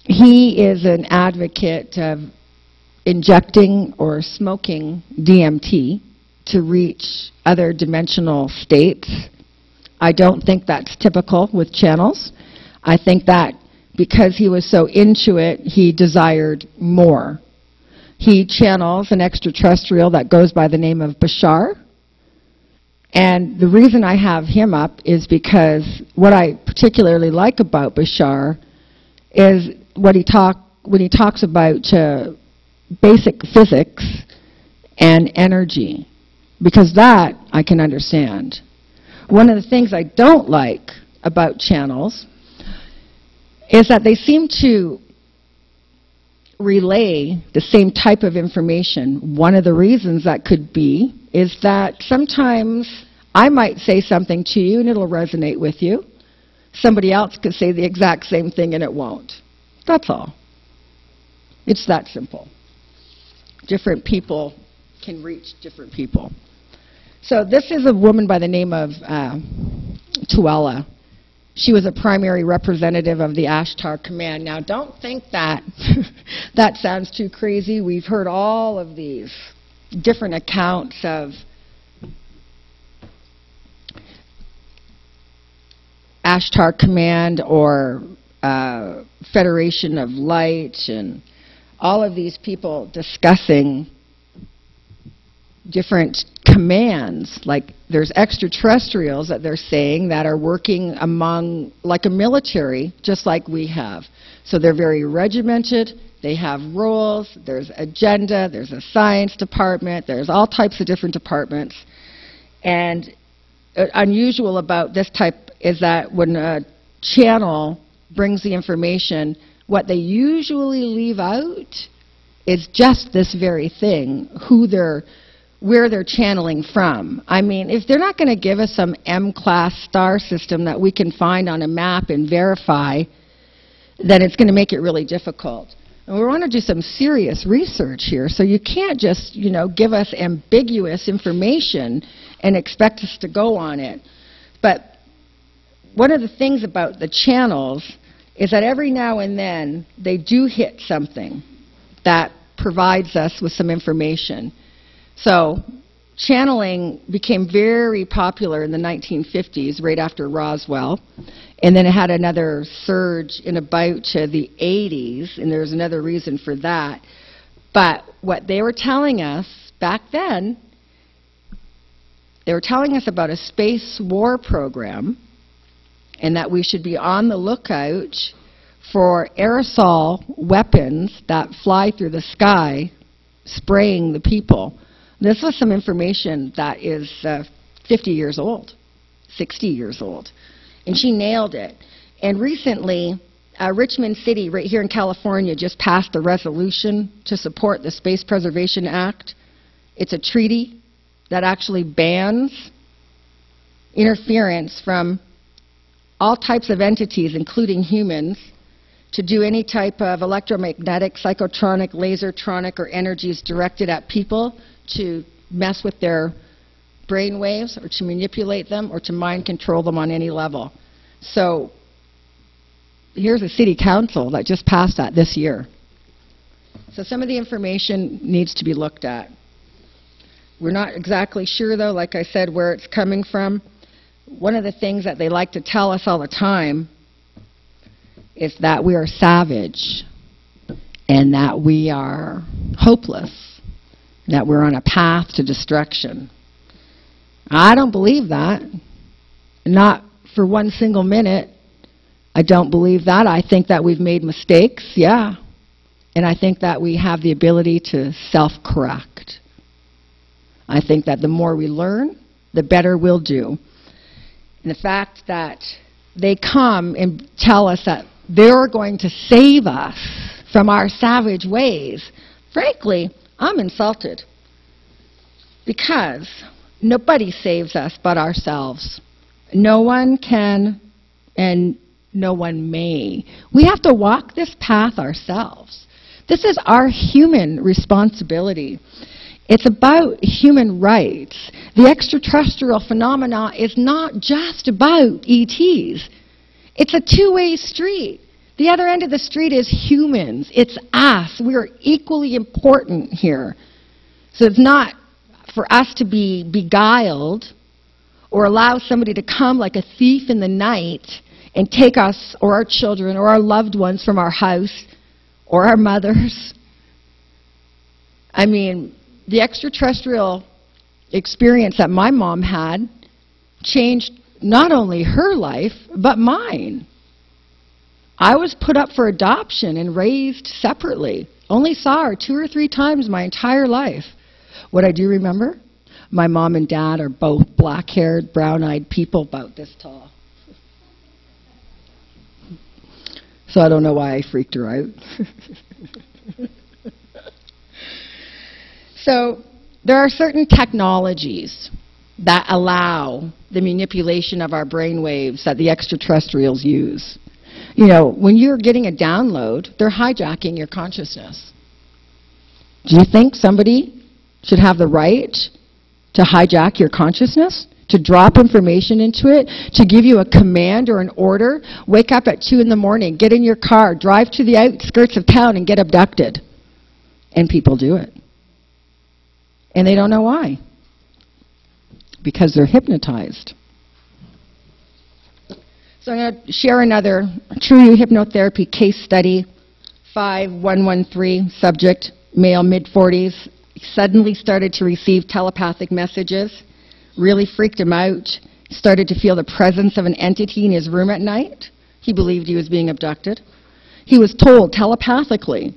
He is an advocate of injecting or smoking DMT to reach other dimensional states. I don't think that's typical with channels. I think that because he was so into it, he desired more. He channels an extraterrestrial that goes by the name of Bashar. And the reason I have him up is because what I particularly like about Bashar is when he talks about basic physics and energy, because that I can understand. One of the things I don't like about channels is that they seem to relay the same type of information. One of the reasons that could be is that sometimes I might say something to you and it'll resonate with you. Somebody else could say the exact same thing and it won't. That's all. It's that simple. Different people can reach different people. So this is a woman by the name of Tuella. She was a primary representative of the Ashtar Command. Now, don't think that that sounds too crazy. We've heard all of these different accounts of Ashtar Command or Federation of Light, and all of these people discussing different commands. Like there's extraterrestrials that they're saying that are working among like a military, just like we have. So they're very regimented, they have roles, there's agenda, there's a science department, there's all types of different departments. And unusual about this type is that when a channel brings the information, what they usually leave out is just this very thing, where they're channeling from. I mean, if they're not going to give us some M-class star system that we can find on a map and verify, then it's going to make it really difficult. And we want to do some serious research here, so you can't just, give us ambiguous information and expect us to go on it. But one of the things about the channels is that every now and then they do hit something that provides us with some information. So channeling became very popular in the 1950s, right after Roswell, and then it had another surge in about the 80s, and there's another reason for that. But what they were telling us back then, they were telling us about a space war program, and that we should be on the lookout for aerosol weapons that fly through the sky, spraying the people. This was some information that is 50 years old, 60 years old. And she nailed it. And recently, Richmond City, right here in California, just passed a resolution to support the Space Preservation Act. It's a treaty that actually bans interference from all types of entities, including humans, to do any type of electromagnetic, psychotronic, lasertronic, or energies directed at people to mess with their brain waves or to manipulate them or to mind control them on any level. So here's a city council that just passed that this year. So some of the information needs to be looked at. We're not exactly sure, though, like I said, where it's coming from. One of the things that they like to tell us all the time is that we are savage and that we are hopeless, that we're on a path to destruction. I don't believe that. Not for one single minute. I don't believe that. I think that we've made mistakes, yeah. And I think that we have the ability to self-correct. I think that the more we learn, the better we'll do. And the fact that they come and tell us that they're going to save us from our savage ways, frankly, I'm insulted. Because nobody saves us but ourselves. No one can and no one may. We have to walk this path ourselves. This is our human responsibility. It's about human rights. The extraterrestrial phenomena is not just about ETs. It's a two-way street. The other end of the street is humans. It's us. We are equally important here. So it's not for us to be beguiled or allow somebody to come like a thief in the night and take us or our children or our loved ones from our house or our mothers. I mean, the extraterrestrial experience that my mom had changed not only her life, but mine. I was put up for adoption and raised separately. Only saw her 2 or 3 times my entire life. What I do remember, my mom and dad are both black-haired, brown-eyed people about this tall. So I don't know why I freaked her out. So there are certain technologies that allow the manipulation of our brain waves that the extraterrestrials use. You know, when you're getting a download, they're hijacking your consciousness. Do you think somebody should have the right to hijack your consciousness? To drop information into it? To give you a command or an order? Wake up at 2 in the morning, get in your car, drive to the outskirts of town and get abducted. And people do it. And they don't know why. Because they're hypnotized. So I'm going to share another True You Hypnotherapy case study. 5113, subject, male, mid-40s, suddenly started to receive telepathic messages. Really freaked him out. Started to feel the presence of an entity in his room at night. He believed he was being abducted. He was told telepathically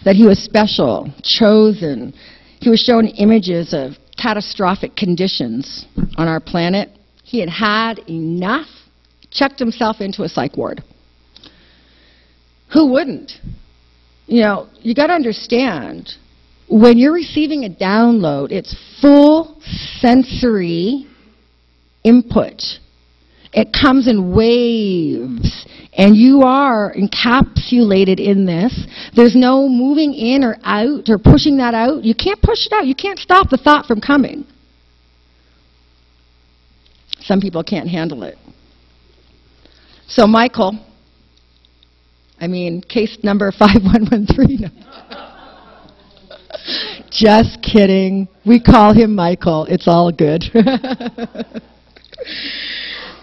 that he was special, chosen. He was shown images of catastrophic conditions on our planet. He had had enough, checked himself into a psych ward. Who wouldn't? You know, you got to understand, when you're receiving a download, it's full sensory input. It comes in waves, and you are encapsulated in this. There's no moving in or out or pushing that out. You can't push it out. You can't stop the thought from coming. Some people can't handle it. So Michael, case number 5113. Just kidding. We call him Michael. It's all good.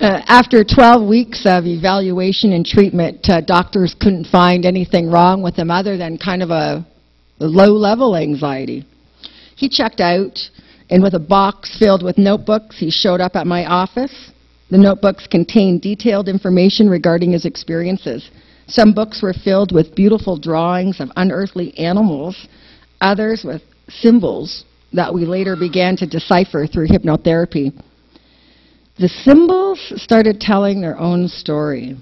After 12 weeks of evaluation and treatment, doctors couldn't find anything wrong with him other than kind of a low-level anxiety. He checked out, and with a box filled with notebooks, he showed up at my office. The notebooks contained detailed information regarding his experiences. Some books were filled with beautiful drawings of unearthly animals, others with symbols that we later began to decipher through hypnotherapy. The symbols started telling their own story.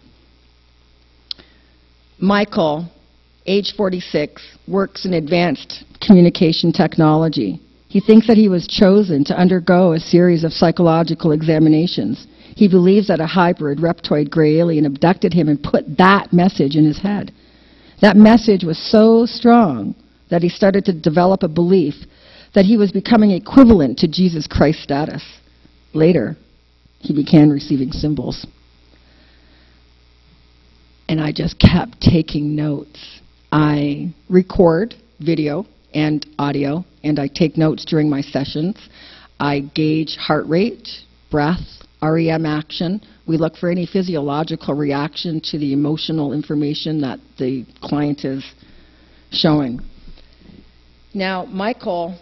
Michael, age 46, works in advanced communication technology. He thinks that he was chosen to undergo a series of psychological examinations. He believes that a hybrid reptoid gray alien abducted him and put that message in his head. That message was so strong that he started to develop a belief that he was becoming equivalent to Jesus Christ's status. Later, he began receiving symbols. And I just kept taking notes. I record video and audio, and I take notes during my sessions. I gauge heart rate, breath, REM action. We look for any physiological reaction to the emotional information that the client is showing. Now, Michael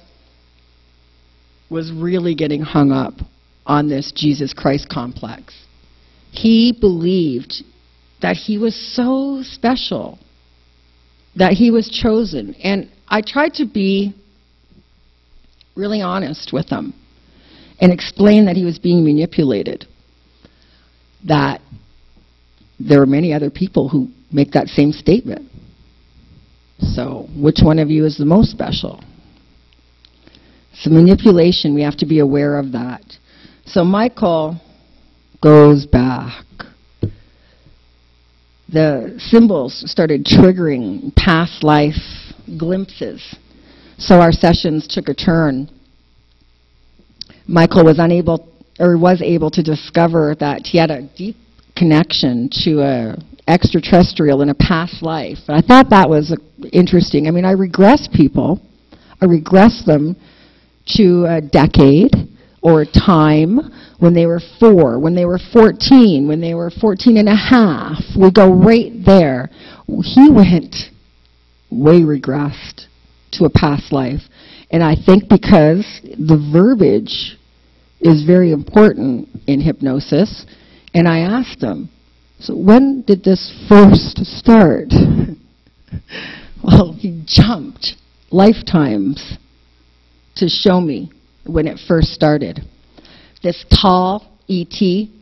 was really getting hung up on this Jesus Christ complex. He believed that he was so special, that he was chosen. And I tried to be really honest with him and explain that he was being manipulated, that there are many other people who make that same statement. So which one of you is the most special? So manipulation, we have to be aware of that. So Michael goes back. The symbols started triggering past life glimpses. So our sessions took a turn. Michael was able to discover that he had a deep connection to a extraterrestrial in a past life. And I thought that was interesting. I regress people. I regress them to a decade or a time, when they were 4, when they were 14, when they were 14 and a half. We go right there. He went way regressed to a past life. And I think because the verbiage is very important in hypnosis, and I asked him, so when did this first start? Well, he jumped lifetimes to show me when it first started. This tall E.T.,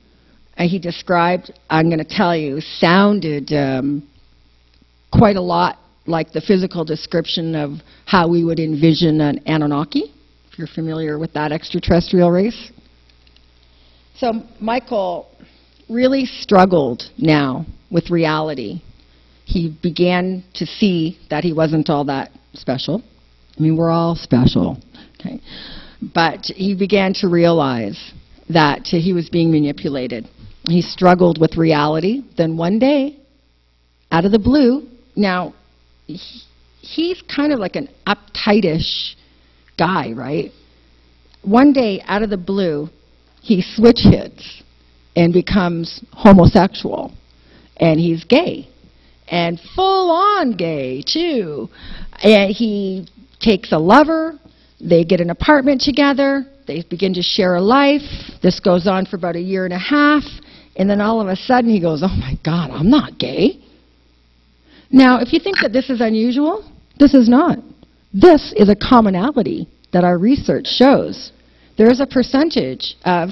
he described, I'm going to tell you, sounded quite a lot like the physical description of how we would envision an Anunnaki, if you're familiar with that extraterrestrial race. So Michael really struggled now with reality. He began to see that he wasn't all that special. I mean, we're all special, okay? But he began to realize that he was being manipulated. He struggled with reality. Then one day, out of the blue, now, he's kind of like an uptightish guy, right? One day, out of the blue, he switch hits and becomes homosexual. And he's gay. And full-on gay, too. And he takes a lover. They get an apartment together. They begin to share a life. This goes on for about 1.5 years. And then all of a sudden he goes, oh my God, I'm not gay. Now, if you think that this is unusual, this is not. This is a commonality that our research shows. There is a percentage of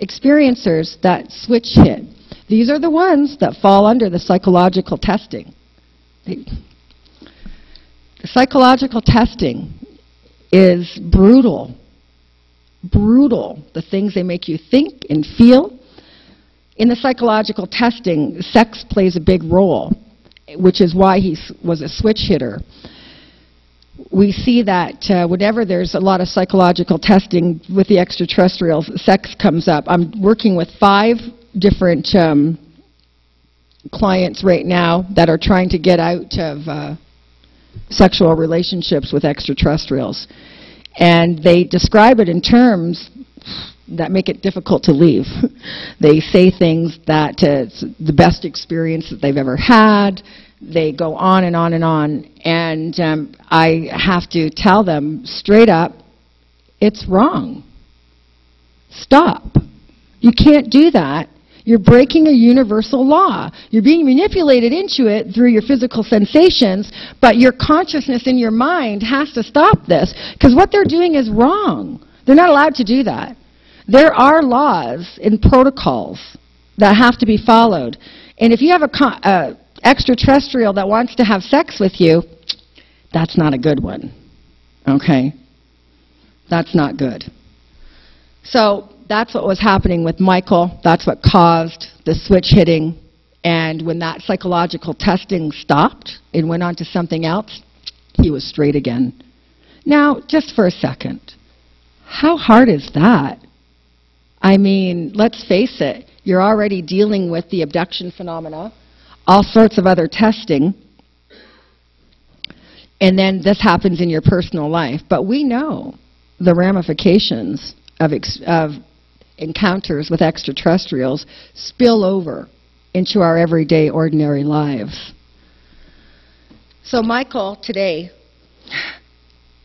experiencers that switch hit. These are the ones that fall under the psychological testing. The psychological testing is brutal. Brutal. The things they make you think and feel. In the psychological testing, sex plays a big role, which is why he was a switch hitter. We see that whenever there's a lot of psychological testing with the extraterrestrials, sex comes up. I'm working with 5 different clients right now that are trying to get out of sexual relationships with extraterrestrials. And they describe it in terms that make it difficult to leave. They say things that it's the best experience that they've ever had. They go on and on and on. And I have to tell them straight up, it's wrong. Stop. You can't do that. You're breaking a universal law. You're being manipulated into it through your physical sensations, but your consciousness in your mind has to stop this, because what they're doing is wrong. They're not allowed to do that. There are laws and protocols that have to be followed. And if you have a extraterrestrial that wants to have sex with you, that's not a good one. Okay? That's not good. So that's what was happening with Michael. That's what caused the switch hitting. And when that psychological testing stopped and went on to something else, he was straight again. Now, just for a second, how hard is that? I mean, let's face it, you're already dealing with the abduction phenomena, all sorts of other testing, and then this happens in your personal life. But we know the ramifications of encounters with extraterrestrials spill over into our everyday, ordinary lives. So Michael, today,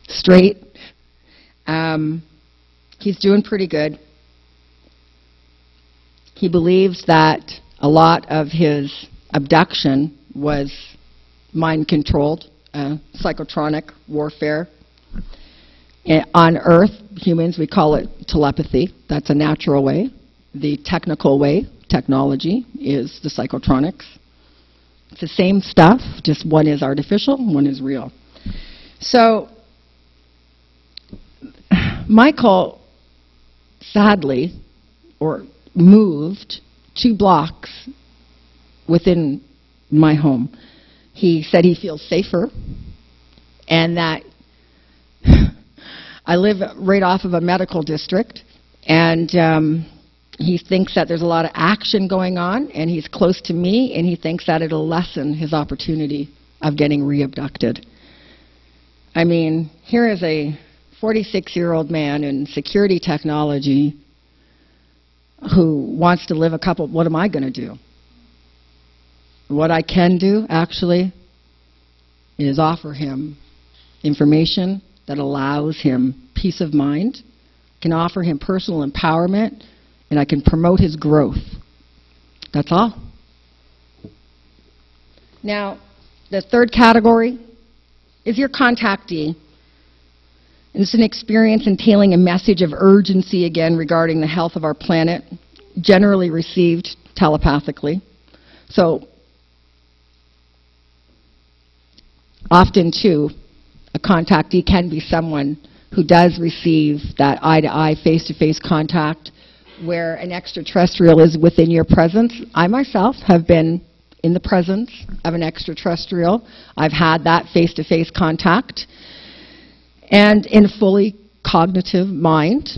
straight, he's doing pretty good. He believes that a lot of his abduction was mind-controlled, psychotronic warfare. On Earth, humans, we call it telepathy. That's a natural way. The technical way, technology, is the psychotronics. It's the same stuff, just one is artificial, one is real. So Michael, sadly, moved 2 blocks within my home. He said he feels safer, and that I live right off of a medical district, and he thinks that there's a lot of action going on, and he's close to me, and he thinks that it'll lessen his opportunity of getting re-abducted. I mean, here is a 46-year-old man in security technology who wants to live a couple, what am I going to do? What I can do, actually, is offer him information that allows him peace of mind, can offer him personal empowerment, and I can promote his growth. That's all. Now, the third category is your contactee. And it's an experience entailing a message of urgency, again, regarding the health of our planet, generally received telepathically. So, often, too, a contactee can be someone who does receive that eye-to-eye, face-to-face contact where an extraterrestrial is within your presence. I myself have been in the presence of an extraterrestrial. I've had that face-to-face contact and in a fully cognitive mind.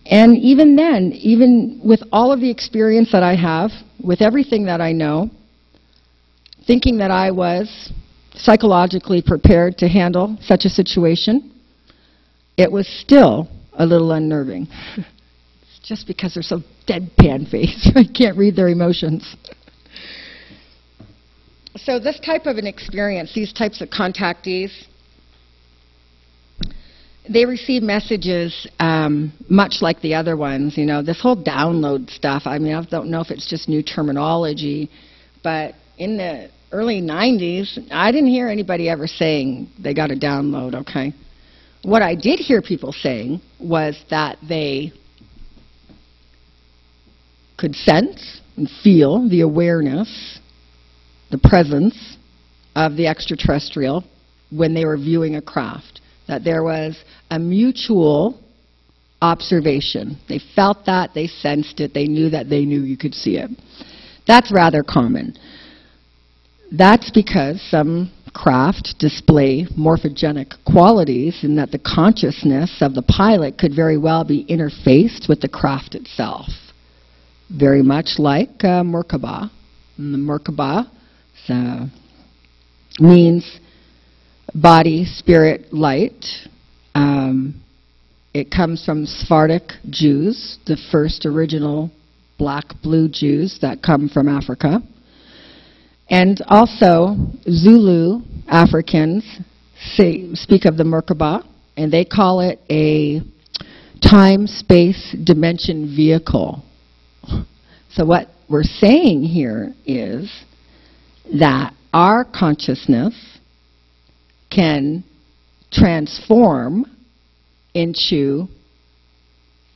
And even then, even with all of the experience that I have, with everything that I know, thinking that I was psychologically prepared to handle such a situation, it was still a little unnerving. It's just because they're so deadpan-faced. I can't read their emotions. So this type of an experience, these types of contactees, they receive messages much like the other ones. You know, this whole download stuff, I mean, I don't know if it's just new terminology, but in the early 90s, I didn't hear anybody ever saying they got a download, okay? What I did hear people saying was that they could sense and feel the awareness, the presence of the extraterrestrial when they were viewing a craft, that there was a mutual observation. They felt that, they sensed it, they knew that they knew you could see it. That's rather common. That's because some craft display morphogenic qualities in that the consciousness of the pilot could very well be interfaced with the craft itself. Very much like Merkaba. And the Merkaba means body, spirit, light. It comes from Sephardic Jews, the first original black-blue Jews that come from Africa. And also, Zulu Africans speak of the Merkaba, and they call it a time-space dimension vehicle. So what we're saying here is that our consciousness can transform into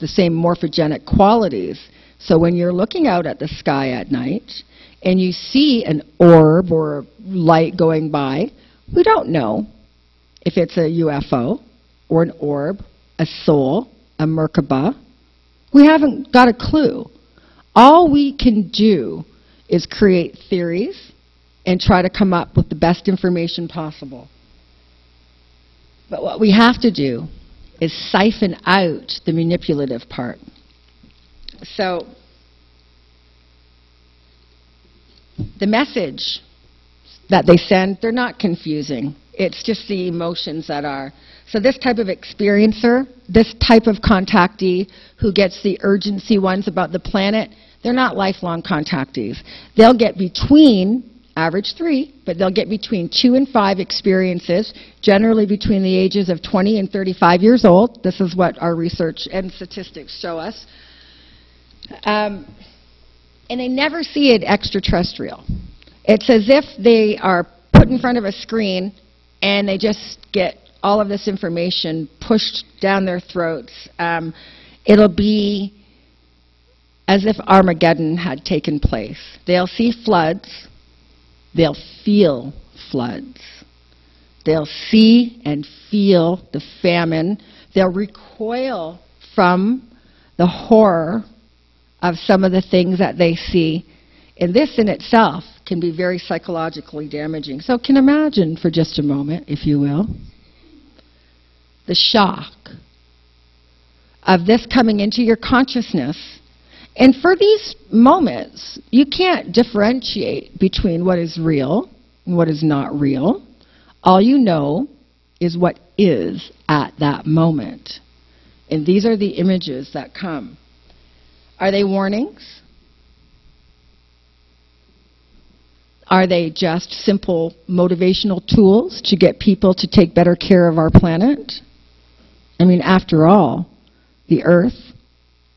the same morphogenic qualities. So when you're looking out at the sky at night, and you see an orb or a light going by, we don't know if it's a UFO or an orb, a soul, a Merkaba. We haven't got a clue. All we can do is create theories and try to come up with the best information possible. But what we have to do is siphon out the manipulative part. So, the message that they send, they're not confusing. It's just the emotions that are. So this type of experiencer, this type of contactee who gets the urgency ones about the planet, they're not lifelong contactees. They'll get between, average 3, but they'll get between 2 and 5 experiences, generally between the ages of 20 and 35 years old. This is what our research and statistics show us. And they never see it extraterrestrial. It's as if they are put in front of a screen and they just get all of this information pushed down their throats. It'll be as if Armageddon had taken place. They'll see floods. They'll feel floods. They'll see and feel the famine. They'll recoil from the horror of some of the things that they see. And this in itself can be very psychologically damaging. So can imagine for just a moment, if you will, the shock of this coming into your consciousness. And for these moments, you can't differentiate between what is real and what is not real. All you know is what is at that moment. And these are the images that come. Are they warnings? Are they just simple motivational tools to get people to take better care of our planet? I mean, after all, the Earth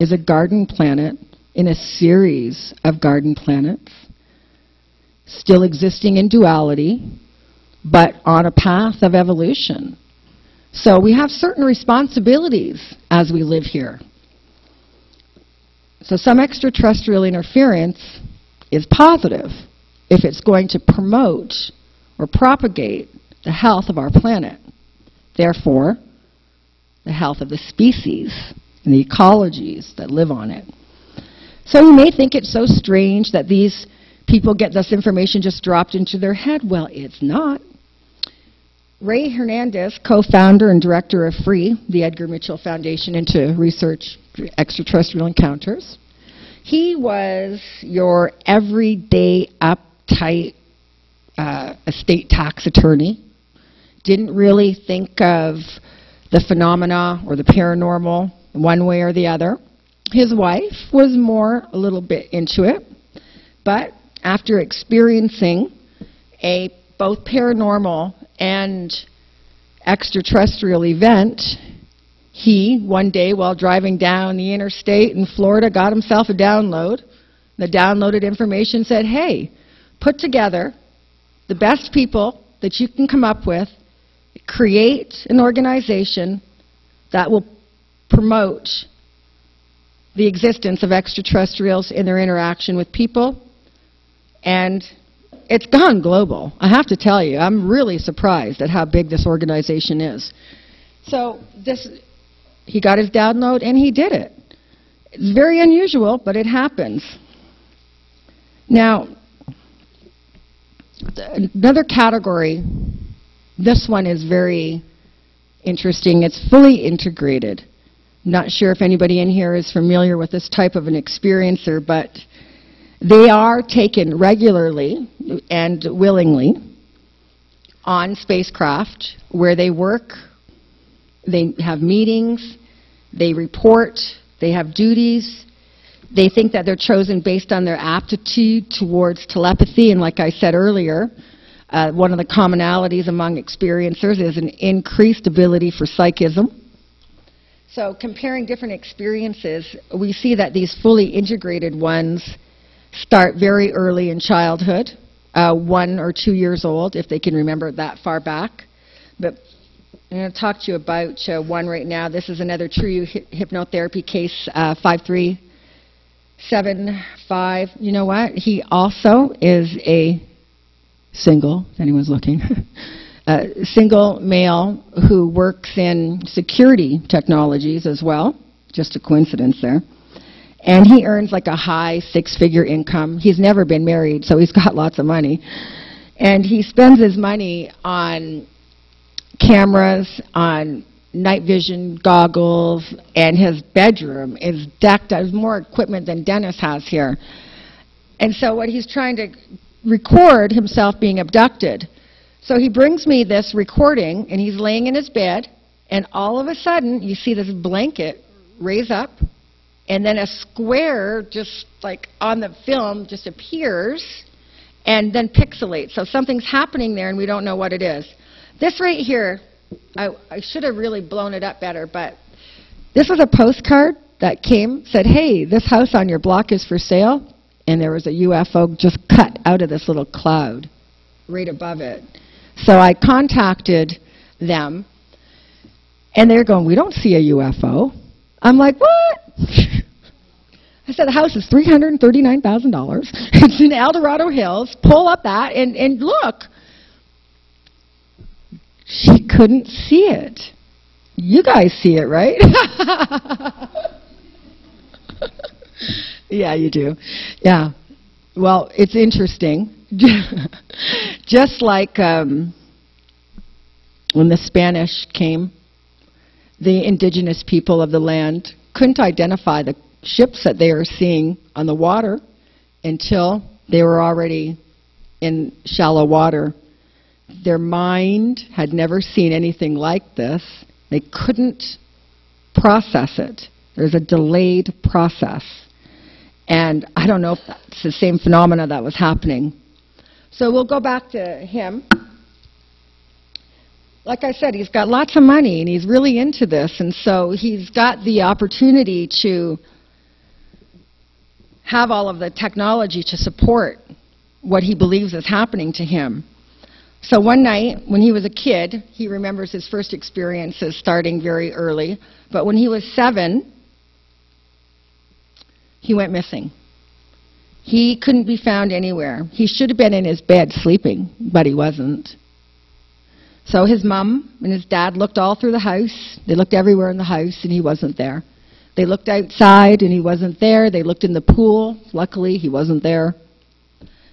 is a garden planet in a series of garden planets, still existing in duality, but on a path of evolution. So we have certain responsibilities as we live here. So some extraterrestrial interference is positive if it's going to promote or propagate the health of our planet. Therefore, the health of the species and the ecologies that live on it. So you may think it's so strange that these people get this information just dropped into their head. Well, it's not. Ray Hernandez, co-founder and director of FREE, the Edgar Mitchell Foundation into Research Extraterrestrial Encounters, he was your everyday uptight estate tax attorney. Didn't really think of the phenomena or the paranormal one way or the other. His wife was a little bit into it, but after experiencing a both paranormal and extraterrestrial event, he, one day while driving down the interstate in Florida, got himself a download. The downloaded information said, hey, put together the best people that you can come up with, create an organization that will promote the existence of extraterrestrials in their interaction with people, and it's gone global. I have to tell you, I'm really surprised at how big this organization is. So he got his download and he did it. It's very unusual, but it happens. Now, another category, this one is very interesting. It's fully integrated. Not sure if anybody in here is familiar with this type of an experiencer, but they are taken regularly and willingly on spacecraft where they work, they have meetings, they report, they have duties. They think that they're chosen based on their aptitude towards telepathy, and like I said earlier, one of the commonalities among experiencers is an increased ability for psychism. So comparing different experiences, we see that these fully integrated ones start very early in childhood, 1 or 2 years old, if they can remember that far back. But I'm going to talk to you about one right now. This is another true hypnotherapy case, 5375. You know what? He also is a single, if anyone's looking, single male who works in security technologies as well. Just a coincidence there. And he earns like a high 6-figure income. He's never been married, so he's got lots of money. And he spends his money on cameras, on night vision goggles, and his bedroom is decked out with more equipment than Dennis has here. And so what he's trying to record himself being abducted. So he brings me this recording, and he's laying in his bed, and all of a sudden you see this blanket raise up, and then a square just like on the film just appears and then pixelates. So something's happening there and we don't know what it is. This right here, I should have really blown it up better, but this was a postcard that came, said, hey, this house on your block is for sale, and there was a UFO just cut out of this little cloud right above it. So I contacted them, and they're going, we don't see a UFO. I'm like, what? I said, the house is $339,000. It's in El Dorado Hills. Pull up that and look. She couldn't see it. You guys see it, right? Yeah, you do. Yeah. Well, it's interesting. Just like when the Spanish came, the indigenous people of the land couldn't identify the ships that they were seeing on the water until they were already in shallow water. Their mind had never seen anything like this, They couldn't process it. There's a delayed process. And I don't know if that's the same phenomena that was happening. So we'll go back to him. Like I said, he's got lots of money and he's really into this, and so he's got the opportunity to have all of the technology to support what he believes is happening to him. So one night, when he was a kid, he remembers his first experiences starting very early, but when he was 7, he went missing. He couldn't be found anywhere. He should have been in his bed sleeping, but he wasn't. So his mom and his dad looked all through the house. They looked everywhere in the house, and he wasn't there. They looked outside, and he wasn't there. They looked in the pool. Luckily, he wasn't there.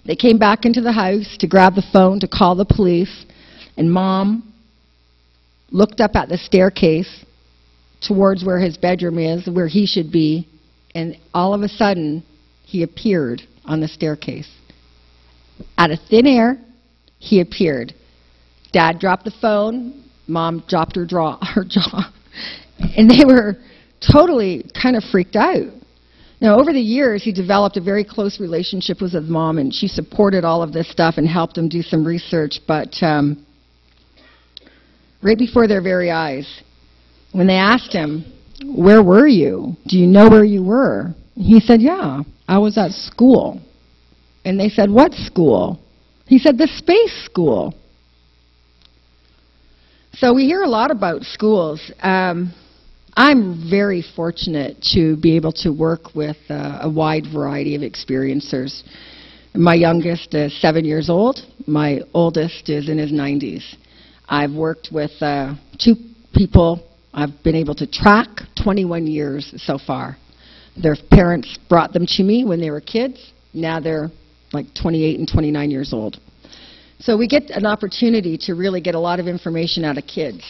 They came back into the house to grab the phone to call the police, and Mom looked up at the staircase towards where his bedroom is, where he should be, and all of a sudden, he appeared on the staircase. Out of thin air, he appeared. Dad dropped the phone, Mom dropped her jaw, and they were totally kind of freaked out. Now, over the years, he developed a very close relationship with his mom, and she supported all of this stuff and helped him do some research, but right before their very eyes, when they asked him, "Where were you? Do you know where you were?" He said, "Yeah, I was at school." And they said, "What school?" He said, "The space school." So we hear a lot about schools. I'm very fortunate to be able to work with a wide variety of experiencers. My youngest is 7 years old. My oldest is in his 90s. I've worked with 2 people I've been able to track 21 years so far. Their parents brought them to me when they were kids. Now they're like 28 and 29 years old. So we get an opportunity to really get a lot of information out of kids.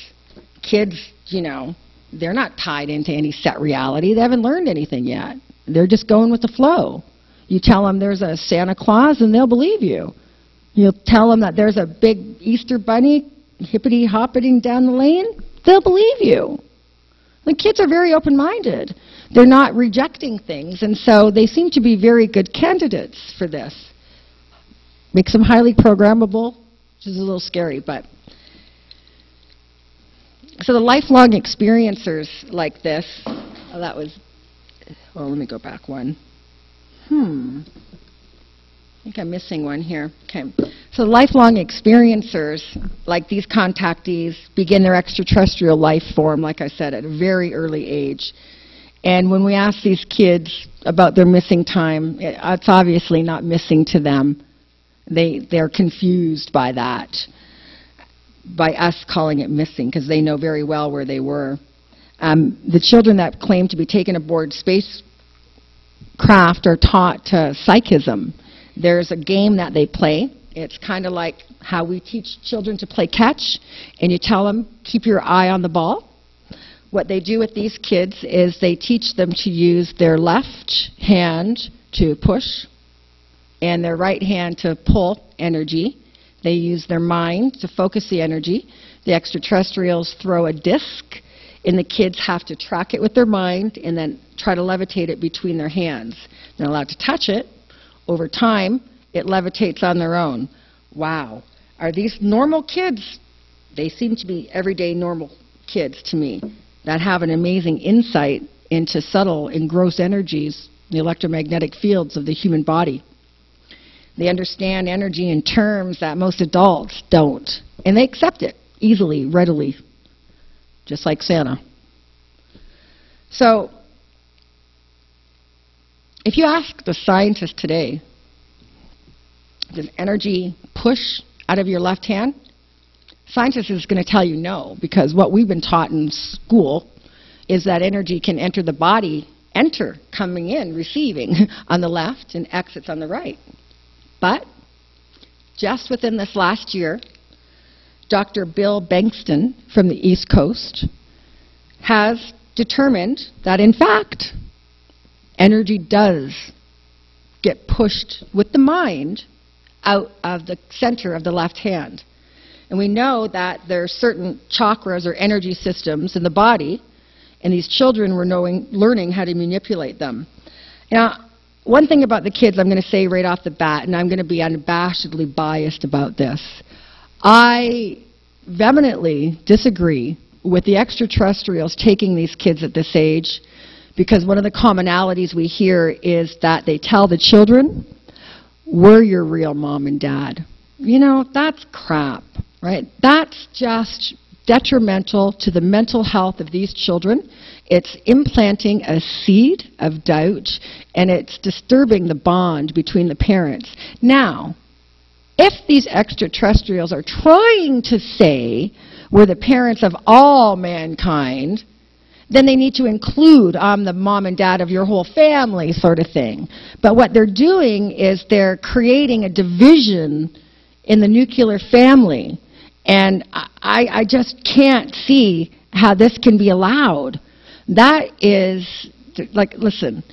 Kids, you know, they're not tied into any set reality. They haven't learned anything yet. They're just going with the flow. You tell them there's a Santa Claus and they'll believe you. You'll tell them that there's a big Easter bunny hippity-hoppiting down the lane, they'll believe you. The kids are very open-minded. They're not rejecting things, and so they seem to be very good candidates for this. Makes them highly programmable, which is a little scary, but... So the lifelong experiencers like this, oh, that was, well, let me go back one. I think I'm missing one here. Okay. So lifelong experiencers, like these contactees, begin their extraterrestrial life form, like I said, at a very early age. And when we ask these kids about their missing time, it's obviously not missing to them. They're confused by that, by us calling it missing, because they know very well where they were. The children that claim to be taken aboard spacecraft are taught psychism. There's a game that they play. It's kind of like how we teach children to play catch, and you tell them, keep your eye on the ball. What they do with these kids is they teach them to use their left hand to push and their right hand to pull energy. They use their mind to focus the energy. The extraterrestrials throw a disc, and the kids have to track it with their mind and then try to levitate it between their hands. They're allowed to touch it. Over time, it levitates on their own. Wow. Are these normal kids? They seem to be everyday normal kids to me that have an amazing insight into subtle and gross energies, the electromagnetic fields of the human body. They understand energy in terms that most adults don't, and they accept it easily, readily, just like Santa. So, if you ask the scientists today, does energy push out of your left hand? Scientists is going to tell you no, because what we've been taught in school is that energy can enter the body, coming in, receiving on the left, and exits on the right. But just within this last year, Dr. Bill Bankston from the East Coast has determined that, in fact, energy does get pushed with the mind out of the center of the left hand. And we know that there are certain chakras or energy systems in the body, and these children were learning how to manipulate them. Now, one thing about the kids I'm going to say right off the bat, and I'm going to be unabashedly biased about this. I vehemently disagree with the extraterrestrials taking these kids at this age, because one of the commonalities we hear is that they tell the children, we're your real mom and dad. You know, that's crap, right? That's just detrimental to the mental health of these children. It's implanting a seed of doubt, and it's disturbing the bond between the parents. Now, if these extraterrestrials are trying to say we're the parents of all mankind, then they need to include I'm the mom and dad of your whole family sort of thing. But what they're doing is they're creating a division in the nuclear family. And I just can't see how this can be allowed. That is, like, listen,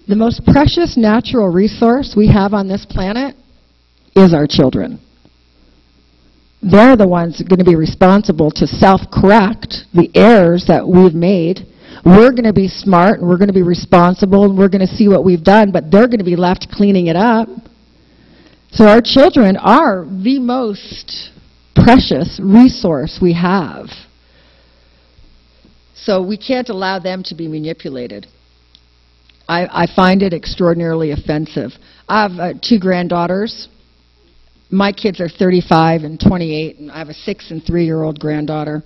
the most precious natural resource we have on this planet is our children. They're the ones going to be responsible to self-correct the errors that we've made. We're going to be smart, and we're going to be responsible, and we're going to see what we've done, but they're going to be left cleaning it up. So our children are the most precious resource we have. So we can't allow them to be manipulated. I find it extraordinarily offensive. I have 2 granddaughters. My kids are 35 and 28, and I have a 6- and 3-year-old granddaughter.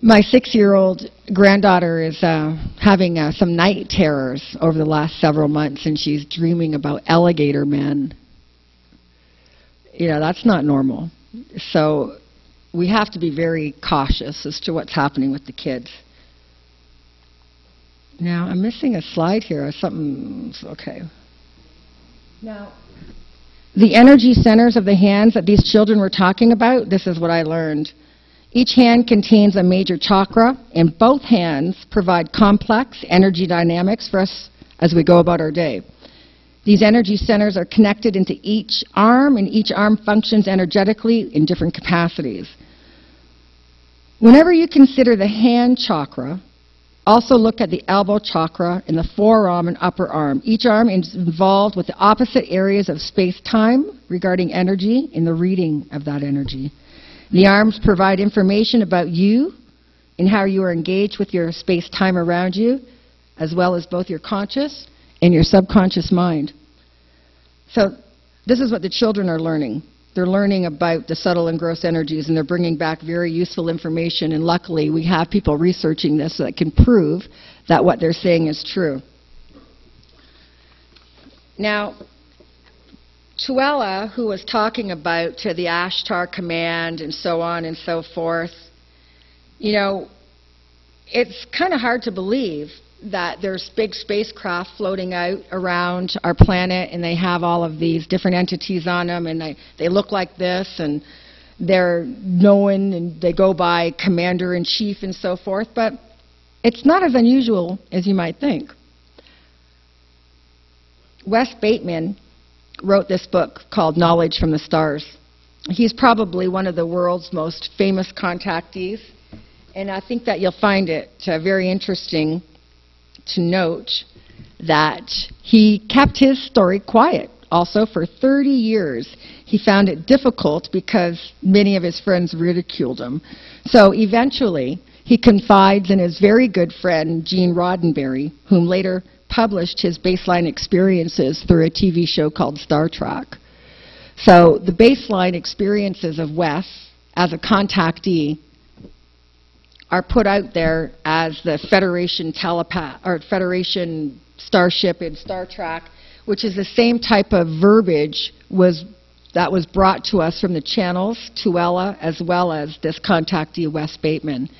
My 6-year-old granddaughter is having some night terrors over the last several months, and she's dreaming about alligator men. You know, that's not normal. So we have to be very cautious as to what's happening with the kids. Now, I'm missing a slide here. Something's okay. Now, the energy centers of the hands that these children were talking about, this is what I learned. Each hand contains a major chakra, and both hands provide complex energy dynamics for us as we go about our day. These energy centers are connected into each arm, and each arm functions energetically in different capacities. Whenever you consider the hand chakra, also look at the elbow chakra and the forearm and upper arm. Each arm is involved with the opposite areas of space-time regarding energy and the reading of that energy. The arms provide information about you and how you are engaged with your space-time around you, as well as both your conscious and your subconscious mind. So this is what the children are learning. They're learning about the subtle and gross energies, and they're bringing back very useful information, and luckily we have people researching this that can prove that what they're saying is true. Now, Tuella, who was talking about the Ashtar command and so on and so forth, you know, it's kind of hard to believe that there's big spacecraft floating out around our planet, and they have all of these different entities on them, and they look like this, and they're known, and they go by Commander-in-Chief and so forth, but it's not as unusual as you might think. Wes Bateman wrote this book called Knowledge from the Stars. He's probably one of the world's most famous contactees, and I think that you'll find it very interesting to note that he kept his story quiet also for 30 years. He found it difficult because many of his friends ridiculed him. So eventually he confides in his very good friend Gene Roddenberry, whom later published his baseline experiences through a TV show called Star Trek. So the baseline experiences of Wes as a contactee are put out there as the Federation telepath or Federation starship in Star Trek, which is the same type of verbiage that was brought to us from the channels, Tuella, as well as this contactee, Wes Bateman.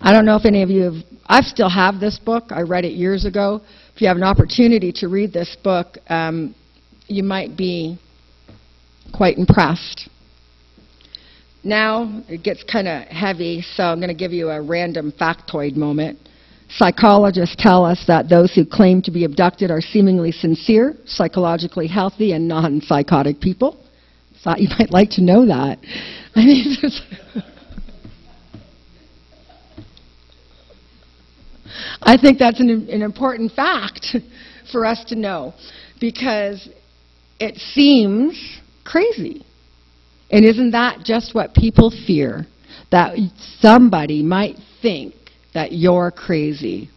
I don't know if any of you I still have this book. I read it years ago. If you have an opportunity to read this book, you might be quite impressed. Now it gets kind of heavy, so I'm going to give you a random factoid moment. Psychologists tell us that those who claim to be abducted are seemingly sincere, psychologically healthy, and non-psychotic people. Thought you might like to know that. I mean, I think that's an important fact for us to know, because it seems crazy. And isn't that just what people fear? That somebody might think that you're crazy.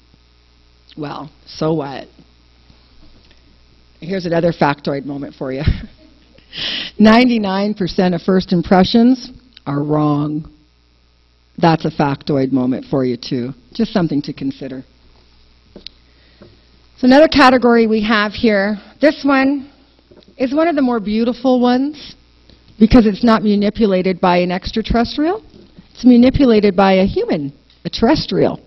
Well, so what? Here's another factoid moment for you. 99% of first impressions are wrong. That's a factoid moment for you too. Just something to consider. So another category we have here, this one is one of the more beautiful ones because it's not manipulated by an extraterrestrial. It's manipulated by a human, a terrestrial.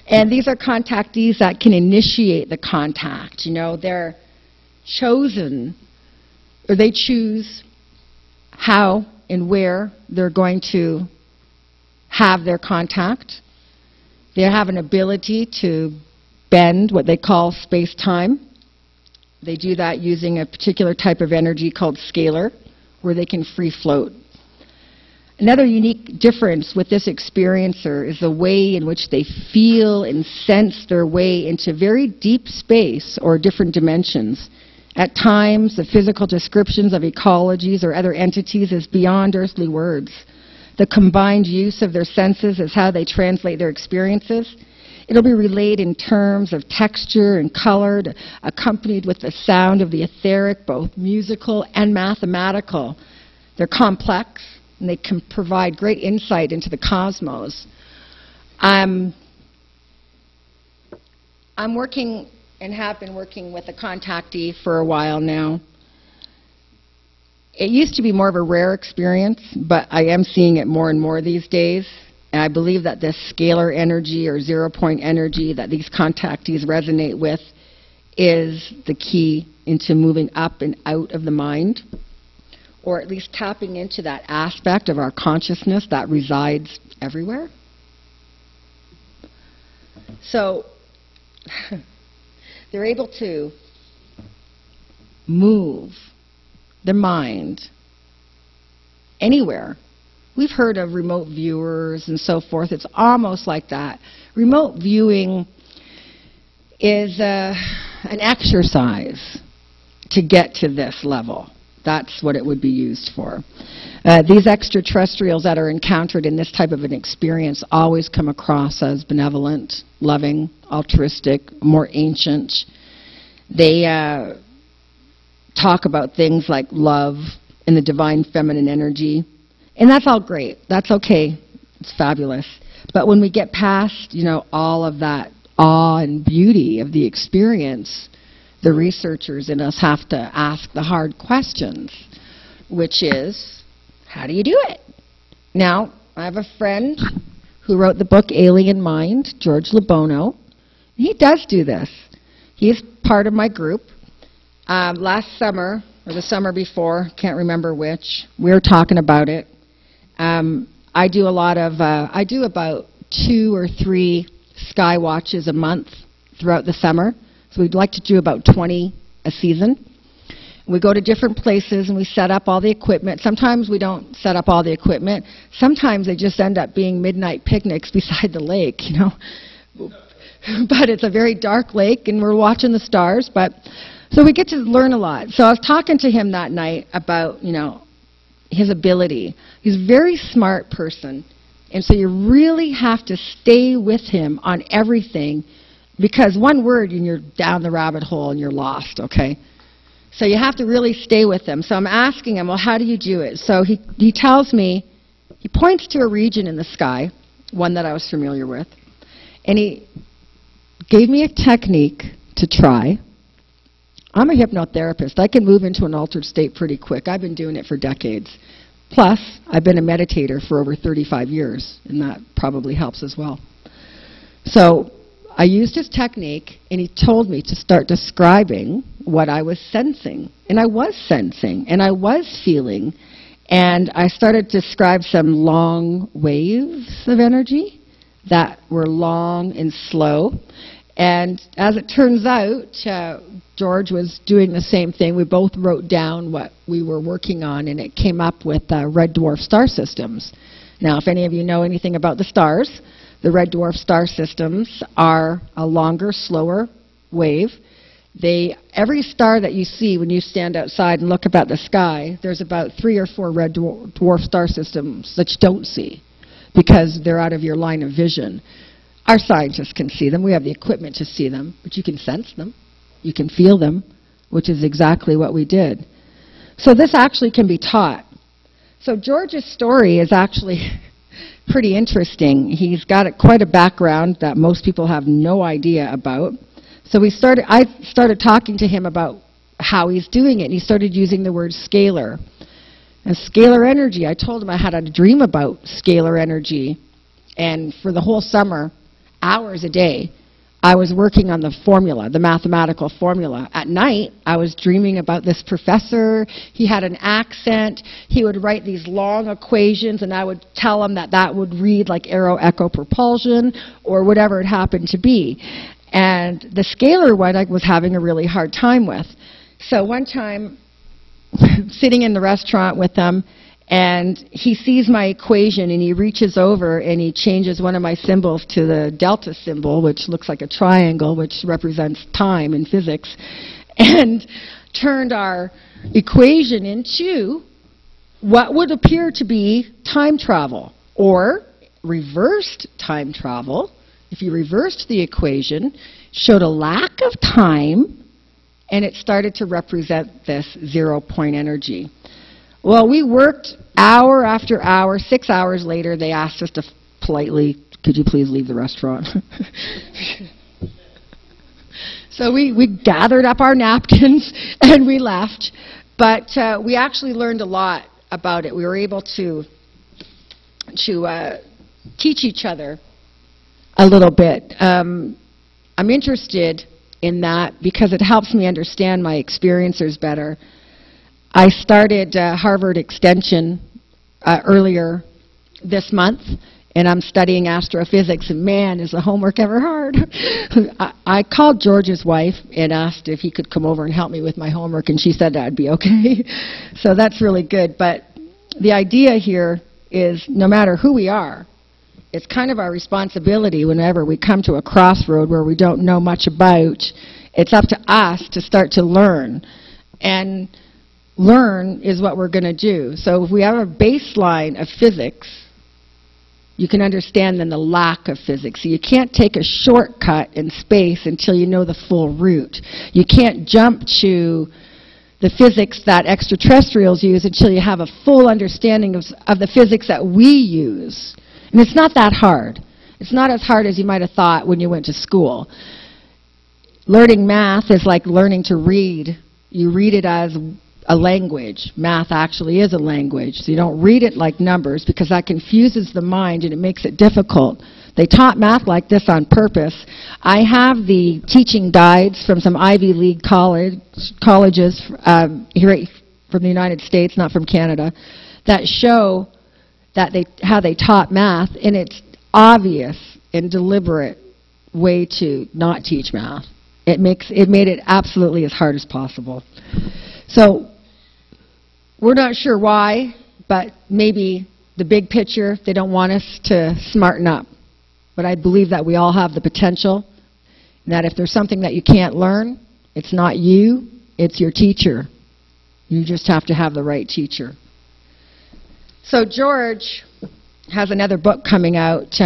And these are contactees that can initiate the contact. You know, they're chosen, or they choose how and where they're going to have their contact. They have an ability to bend what they call space-time. They do that using a particular type of energy called scalar, where they can free float. Another unique difference with this experiencer is the way in which they feel and sense their way into very deep space or different dimensions. At times, the physical descriptions of ecologies or other entities is beyond earthly words. The combined use of their senses is how they translate their experiences. It'll be relayed in terms of texture and color, accompanied with the sound of the etheric, both musical and mathematical. They're complex, and they can provide great insight into the cosmos. I'm working and have been working with a contactee for a while now. It used to be more of a rare experience, but I am seeing it more and more these days. And I believe that this scalar energy or zero-point energy that these contactees resonate with is the key into moving up and out of the mind, or at least tapping into that aspect of our consciousness that resides everywhere. So they're able to move the mind anywhere. We've heard of remote viewers and so forth. It's almost like that. Remote viewing is an exercise to get to this level. That's what it would be used for. These extraterrestrials that are encountered in this type of an experience always come across as benevolent, loving, altruistic, more ancient. They talk about things like love and the divine feminine energy. And that's all great. That's okay. It's fabulous. But when we get past, you know, all of that awe and beauty of the experience, the researchers in us have to ask the hard questions, which is, how do you do it? Now, I have a friend who wrote the book Alien Mind, George LeBono. He does do this. He's part of my group. Last summer, or the summer before, can't remember which, we were talking about it. I do about 2 or 3 sky watches a month throughout the summer. So we'd like to do about 20 a season. We go to different places and we set up all the equipment. Sometimes we don't set up all the equipment. Sometimes they just end up being midnight picnics beside the lake, you know. But it's a very dark lake and we're watching the stars. So we get to learn a lot. So I was talking to him that night about, you know, his ability. He's a very smart person, and so you really have to stay with him on everything, because one word and you're down the rabbit hole and you're lost, okay? So you have to really stay with him. So I'm asking him, well, how do you do it? So he tells me, he points to a region in the sky, one that I was familiar with, and he gave me a technique to try. I'm a hypnotherapist. I can move into an altered state pretty quick. I've been doing it for decades. Plus, I've been a meditator for over 35 years, and that probably helps as well. So I used his technique, and he told me to start describing what I was sensing. And I was sensing, and I was feeling. And I started to describe some long waves of energy that were long and slow. And as it turns out, George was doing the same thing. We both wrote down what we were working on, and it came up with red dwarf star systems. Now, if any of you know anything about the stars, the red dwarf star systems are a longer, slower wave. Every star that you see when you stand outside and look up at the sky, there's about 3 or 4 red dwarf star systems that you don't see because they're out of your line of vision. Our scientists can see them. We have the equipment to see them, but you can sense them. You can feel them, which is exactly what we did. So this actually can be taught. So George's story is actually pretty interesting. He's got quite a background that most people have no idea about. So I started talking to him about how he's doing it, and he started using the word scalar. And scalar energy, I told him I had a dream about scalar energy, and for the whole summer, hours a day, I was working on the formula, the mathematical formula. At night, I was dreaming about this professor. He had an accent. He would write these long equations, and I would tell him that would read like aero-echo propulsion or whatever it happened to be. And the scalar one I was having a really hard time with. So one time, sitting in the restaurant with him, and he sees my equation, and he reaches over and he changes one of my symbols to the delta symbol, which looks like a triangle, which represents time in physics, and turned our equation into what would appear to be time travel, or reversed time travel. If you reversed the equation, showed a lack of time, and it started to represent this 0-point energy. Well, we worked hour after hour. 6 hours later, they asked us to politely, could you please leave the restaurant? So we gathered up our napkins and we left. But we actually learned a lot about it. We were able to teach each other a little bit. I'm interested in that because it helps me understand my experiencers better. I started Harvard Extension earlier this month, and I'm studying astrophysics, and man, is the homework ever hard. I called George's wife and asked if he could come over and help me with my homework, and she said that'd be okay. So that's really good. But the idea here is no matter who we are, it's kind of our responsibility whenever we come to a crossroad where we don't know much about. It's up to us to start to learn. And learn is what we're going to do. So if we have a baseline of physics, you can understand then the lack of physics. So you can't take a shortcut in space until you know the full route. You can't jump to the physics that extraterrestrials use until you have a full understanding of the physics that we use. And it's not that hard. It's not as hard as you might have thought when you went to school. Learning math is like learning to read. You read it as a language. Math actually is a language. So you don't read it like numbers because that confuses the mind and it makes it difficult. They taught math like this on purpose. I have the teaching guides from some Ivy League colleges here from the United States, not from Canada, that show that how they taught math, and it's obvious and deliberate way to not teach math. It made it absolutely as hard as possible. So we're not sure why, but maybe the big picture, they don't want us to smarten up. But I believe that we all have the potential, and that if there's something that you can't learn, it's not you, it's your teacher. You just have to have the right teacher. So George has another book coming out.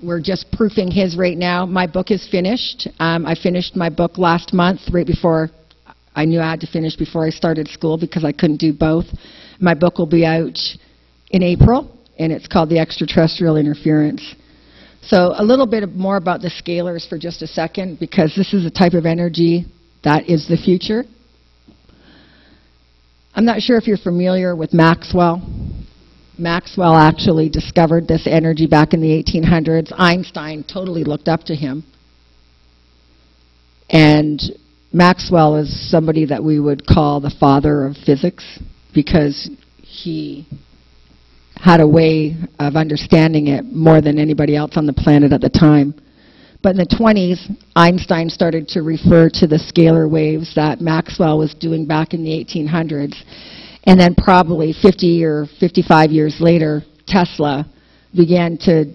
We're just proofing his right now. My book is finished. I finished my book last month, right before I knew I had to finish before I started school because I couldn't do both. My book will be out in April, and it's called The Extraterrestrial Interference. So a little bit more about the scalars for just a second, because this is a type of energy that is the future. I'm not sure if you're familiar with Maxwell. Maxwell actually discovered this energy back in the 1800s. Einstein totally looked up to him. And Maxwell is somebody that we would call the father of physics because he had a way of understanding it more than anybody else on the planet at the time. But in the 20s, Einstein started to refer to the scalar waves that Maxwell was doing back in the 1800s. And then probably 50 or 55 years later, Tesla began to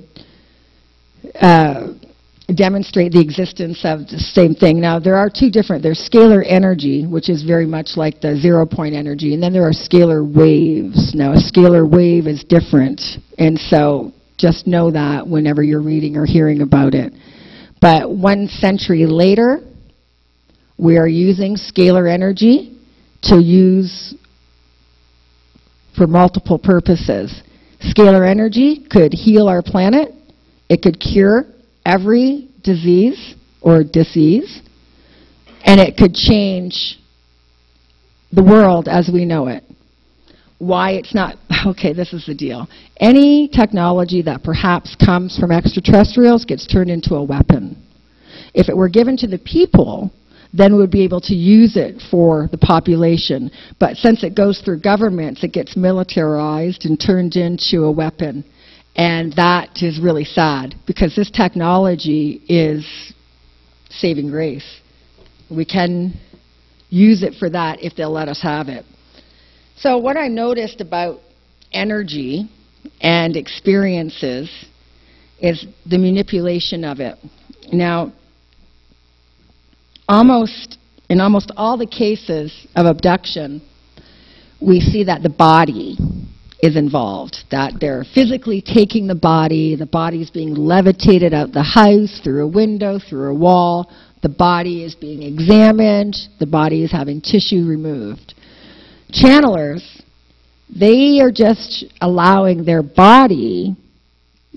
demonstrate the existence of the same thing. Now, there are two different. There's scalar energy, which is very much like the zero-point energy, and then there are scalar waves. Now, a scalar wave is different, and so just know that whenever you're reading or hearing about it. But 1 century later, we are using scalar energy to use for multiple purposes. Scalar energy could heal our planet. It could cure every disease or disease. And it could change the world as we know it. Why it's not, okay, this is the deal. Any technology that perhaps comes from extraterrestrials gets turned into a weapon. If it were given to the people, then we would be able to use it for the population. But since it goes through governments, it gets militarized and turned into a weapon. And that is really sad, because this technology is saving grace. We can use it for that if they'll let us have it. So what I noticed about energy and experiences is the manipulation of it. Now, in almost all the cases of abduction, we see that the body is involved, that they're physically taking the body's being levitated out the house, through a window, through a wall, the body is being examined, the body is having tissue removed. Channelers, they are just allowing their body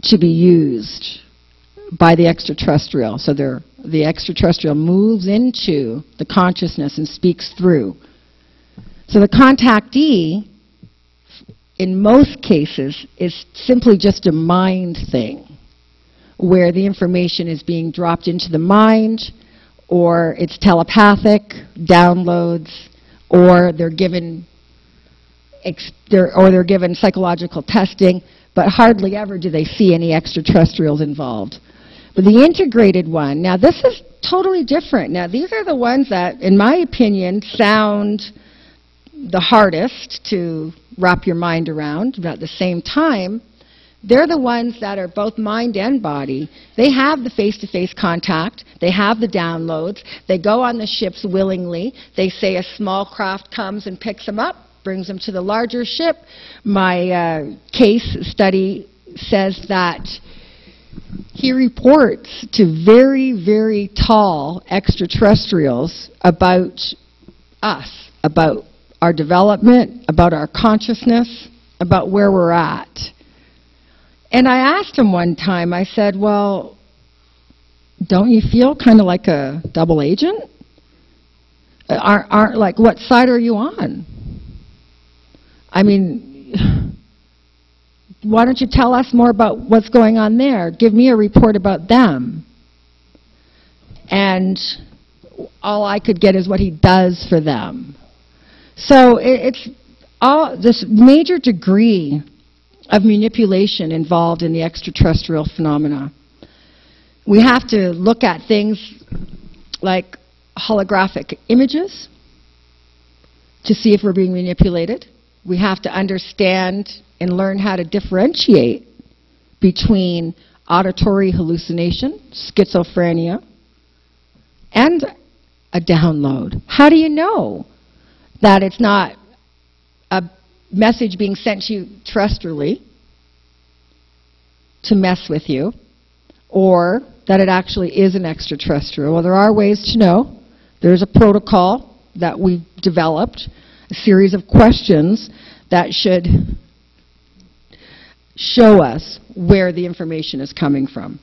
to be used by the extraterrestrial. So the extraterrestrial moves into the consciousness and speaks through. So the contactee, in most cases, is simply just a mind thing, where the information is being dropped into the mind, or it's telepathic, downloads, or they're given psychological testing, but hardly ever do they see any extraterrestrials involved. But the integrated one, now this is totally different. Now these are the ones that, in my opinion, sound the hardest to wrap your mind around, but at the same time, they're the ones that are both mind and body. They have the face-to-face contact. They have the downloads. They go on the ships willingly. They say a small craft comes and picks them up, brings them to the larger ship. My case study says that he reports to very, very tall extraterrestrials about us, about our development, about our consciousness, about where we're at. And I asked him one time, I said, well, don't you feel kind of like a double agent? Like, what side are you on? I mean, why don't you tell us more about what's going on there? Give me a report about them. And all I could get is what he does for them. So it's all this major degree of manipulation involved in the extraterrestrial phenomena. We have to look at things like holographic images to see if we're being manipulated. We have to understand and learn how to differentiate between auditory hallucination, schizophrenia, and a download. How do you know that it's not a message being sent to you terrestrially to mess with you, or that it actually is an extraterrestrial? Well, there are ways to know. There's a protocol that we've developed, a series of questions that should show us where the information is coming from.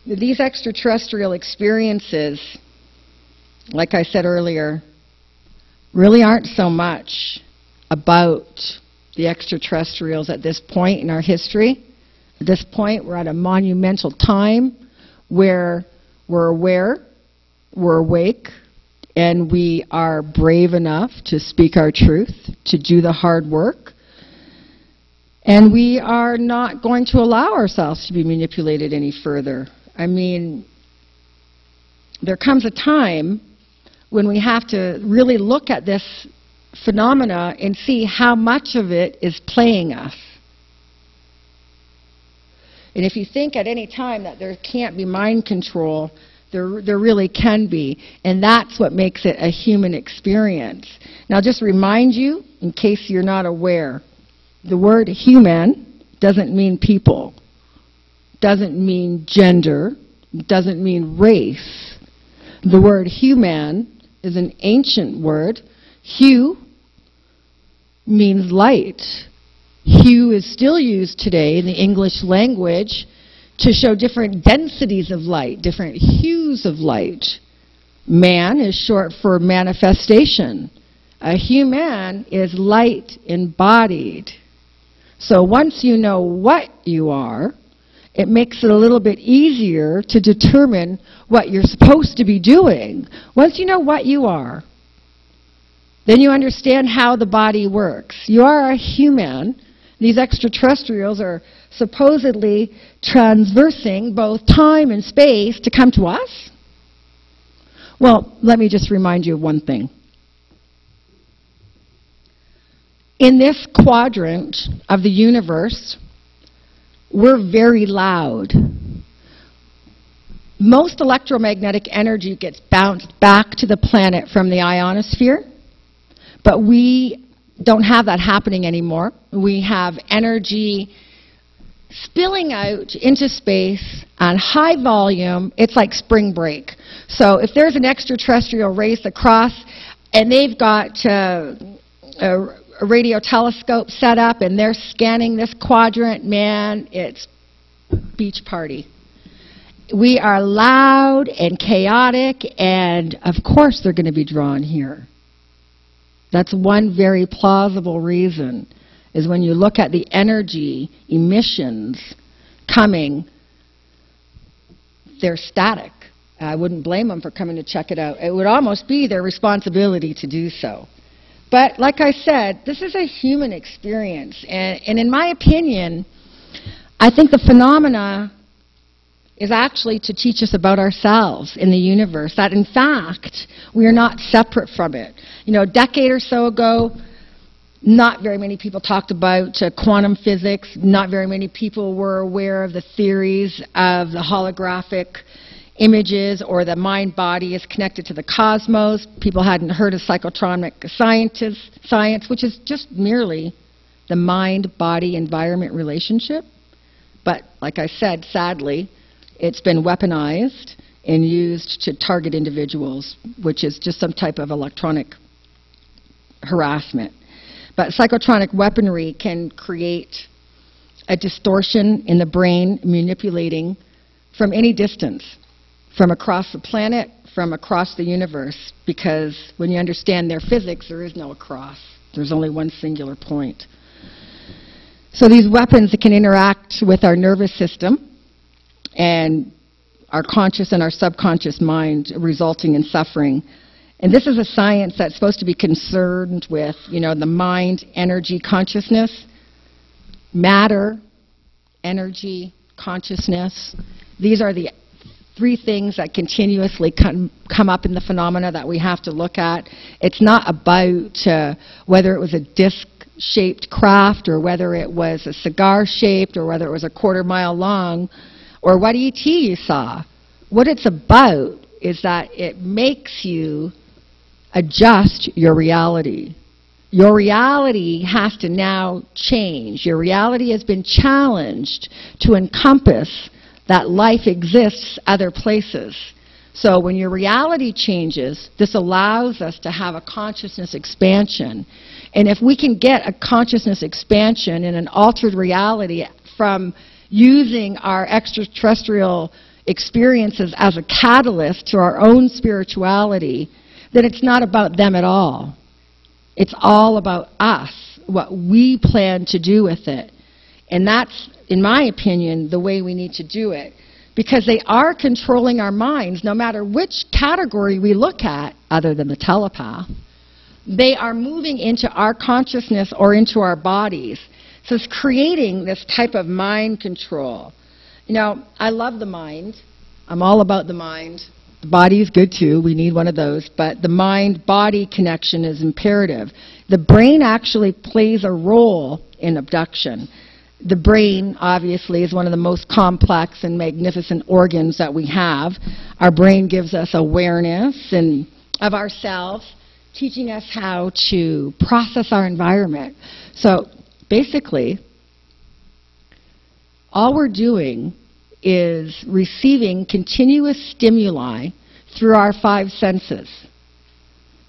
These extraterrestrial experiences, like I said earlier, really aren't so much about the extraterrestrials at this point in our history. At this point, we're at a monumental time where we're aware, we're awake, and we are brave enough to speak our truth, to do the hard work. And we are not going to allow ourselves to be manipulated any further. I mean, there comes a time when we have to really look at this phenomena and see how much of it is playing us. And if you think at any time that there can't be mind control, there really can be. And that's what makes it a human experience. Now, just remind you, in case you're not aware, the word human doesn't mean people, doesn't mean gender, doesn't mean race. The word human is an ancient word. Hue means light. Hue is still used today in the English language to show different densities of light, different hues of light. Man is short for manifestation. A human is light embodied. So once you know what you are, it makes it a little bit easier to determine what you're supposed to be doing. Once you know what you are, then you understand how the body works. You are a human. These extraterrestrials are supposedly transversing both time and space to come to us. Well, let me just remind you of one thing. In this quadrant of the universe, we're very loud. Most electromagnetic energy gets bounced back to the planet from the ionosphere, but we don't have that happening anymore. We have energy spilling out into space on high volume. It's like spring break. So if there's an extraterrestrial race across and they've got a radio telescope set up and they're scanning this quadrant, man, it's beach party. We are loud and chaotic, and of course they're going to be drawn here. That's one very plausible reason, is when you look at the energy emissions coming, they're static. I wouldn't blame them for coming to check it out. It would almost be their responsibility to do so. But like I said, this is a human experience. And in my opinion, I think the phenomena is actually to teach us about ourselves in the universe, that in fact, we are not separate from it. You know, a decade or so ago, not very many people talked about quantum physics. Not very many people were aware of the theories of the holographic images or the mind-body is connected to the cosmos. People hadn't heard of psychotronic science, which is just merely the mind-body-environment relationship. But like I said, sadly, it's been weaponized and used to target individuals, which is just some type of electronic harassment. But psychotronic weaponry can create a distortion in the brain, manipulating from any distance, from across the planet, from across the universe, because when you understand their physics, there is no across. There's only one singular point. So these weapons can interact with our nervous system and our conscious and our subconscious mind, resulting in suffering. And this is a science that's supposed to be concerned with, you know, the mind, energy, consciousness, matter, energy, consciousness. These are the three things that continuously come up in the phenomena that we have to look at. It's not about whether it was a disc-shaped craft or whether it was a cigar-shaped or whether it was a quarter-mile long or what ET you saw. What it's about is that it makes you adjust your reality. Your reality has to now change. Your reality has been challenged to encompass that life exists other places. So when your reality changes, this allows us to have a consciousness expansion. And if we can get a consciousness expansion in an altered reality from using our extraterrestrial experiences as a catalyst to our own spirituality, then it's not about them at all. It's all about us, what we plan to do with it. And that's, in my opinion, the way we need to do it. Because they are controlling our minds, no matter which category we look at, other than the telepath. They are moving into our consciousness or into our bodies. So it's creating this type of mind control. You know, I love the mind. I'm all about the mind. The body is good too, we need one of those, but the mind-body connection is imperative. The brain actually plays a role in abduction. The brain, obviously, is one of the most complex and magnificent organs that we have. Our brain gives us awareness of ourselves, teaching us how to process our environment. So basically, all we're doing is receiving continuous stimuli through our 5 senses.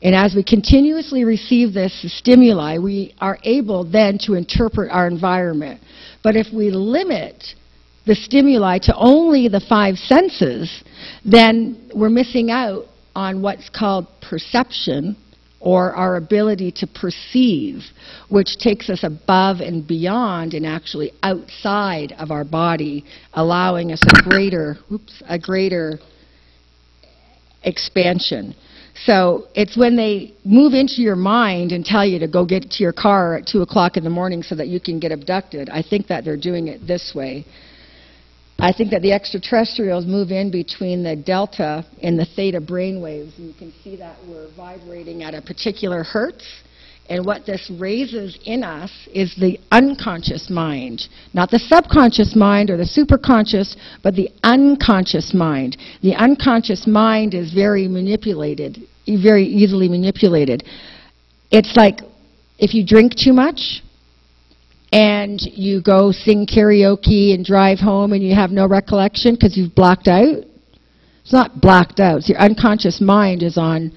And as we continuously receive this stimuli, we are able then to interpret our environment. But if we limit the stimuli to only the 5 senses, then we're missing out on what's called perception, or our ability to perceive, which takes us above and beyond and actually outside of our body, allowing us a greater expansion. So it's when they move into your mind and tell you to go get to your car at 2 o'clock in the morning so that you can get abducted, I think that they're doing it this way. I think that the extraterrestrials move in between the delta and the theta brainwaves, and you can see that we're vibrating at a particular hertz. And what this raises in us is the unconscious mind, not the subconscious mind or the superconscious, but the unconscious mind. The unconscious mind is very easily manipulated. It's like if you drink too much, and you go sing karaoke and drive home and you have no recollection because you've blacked out. It's not blacked out. It's your unconscious mind is on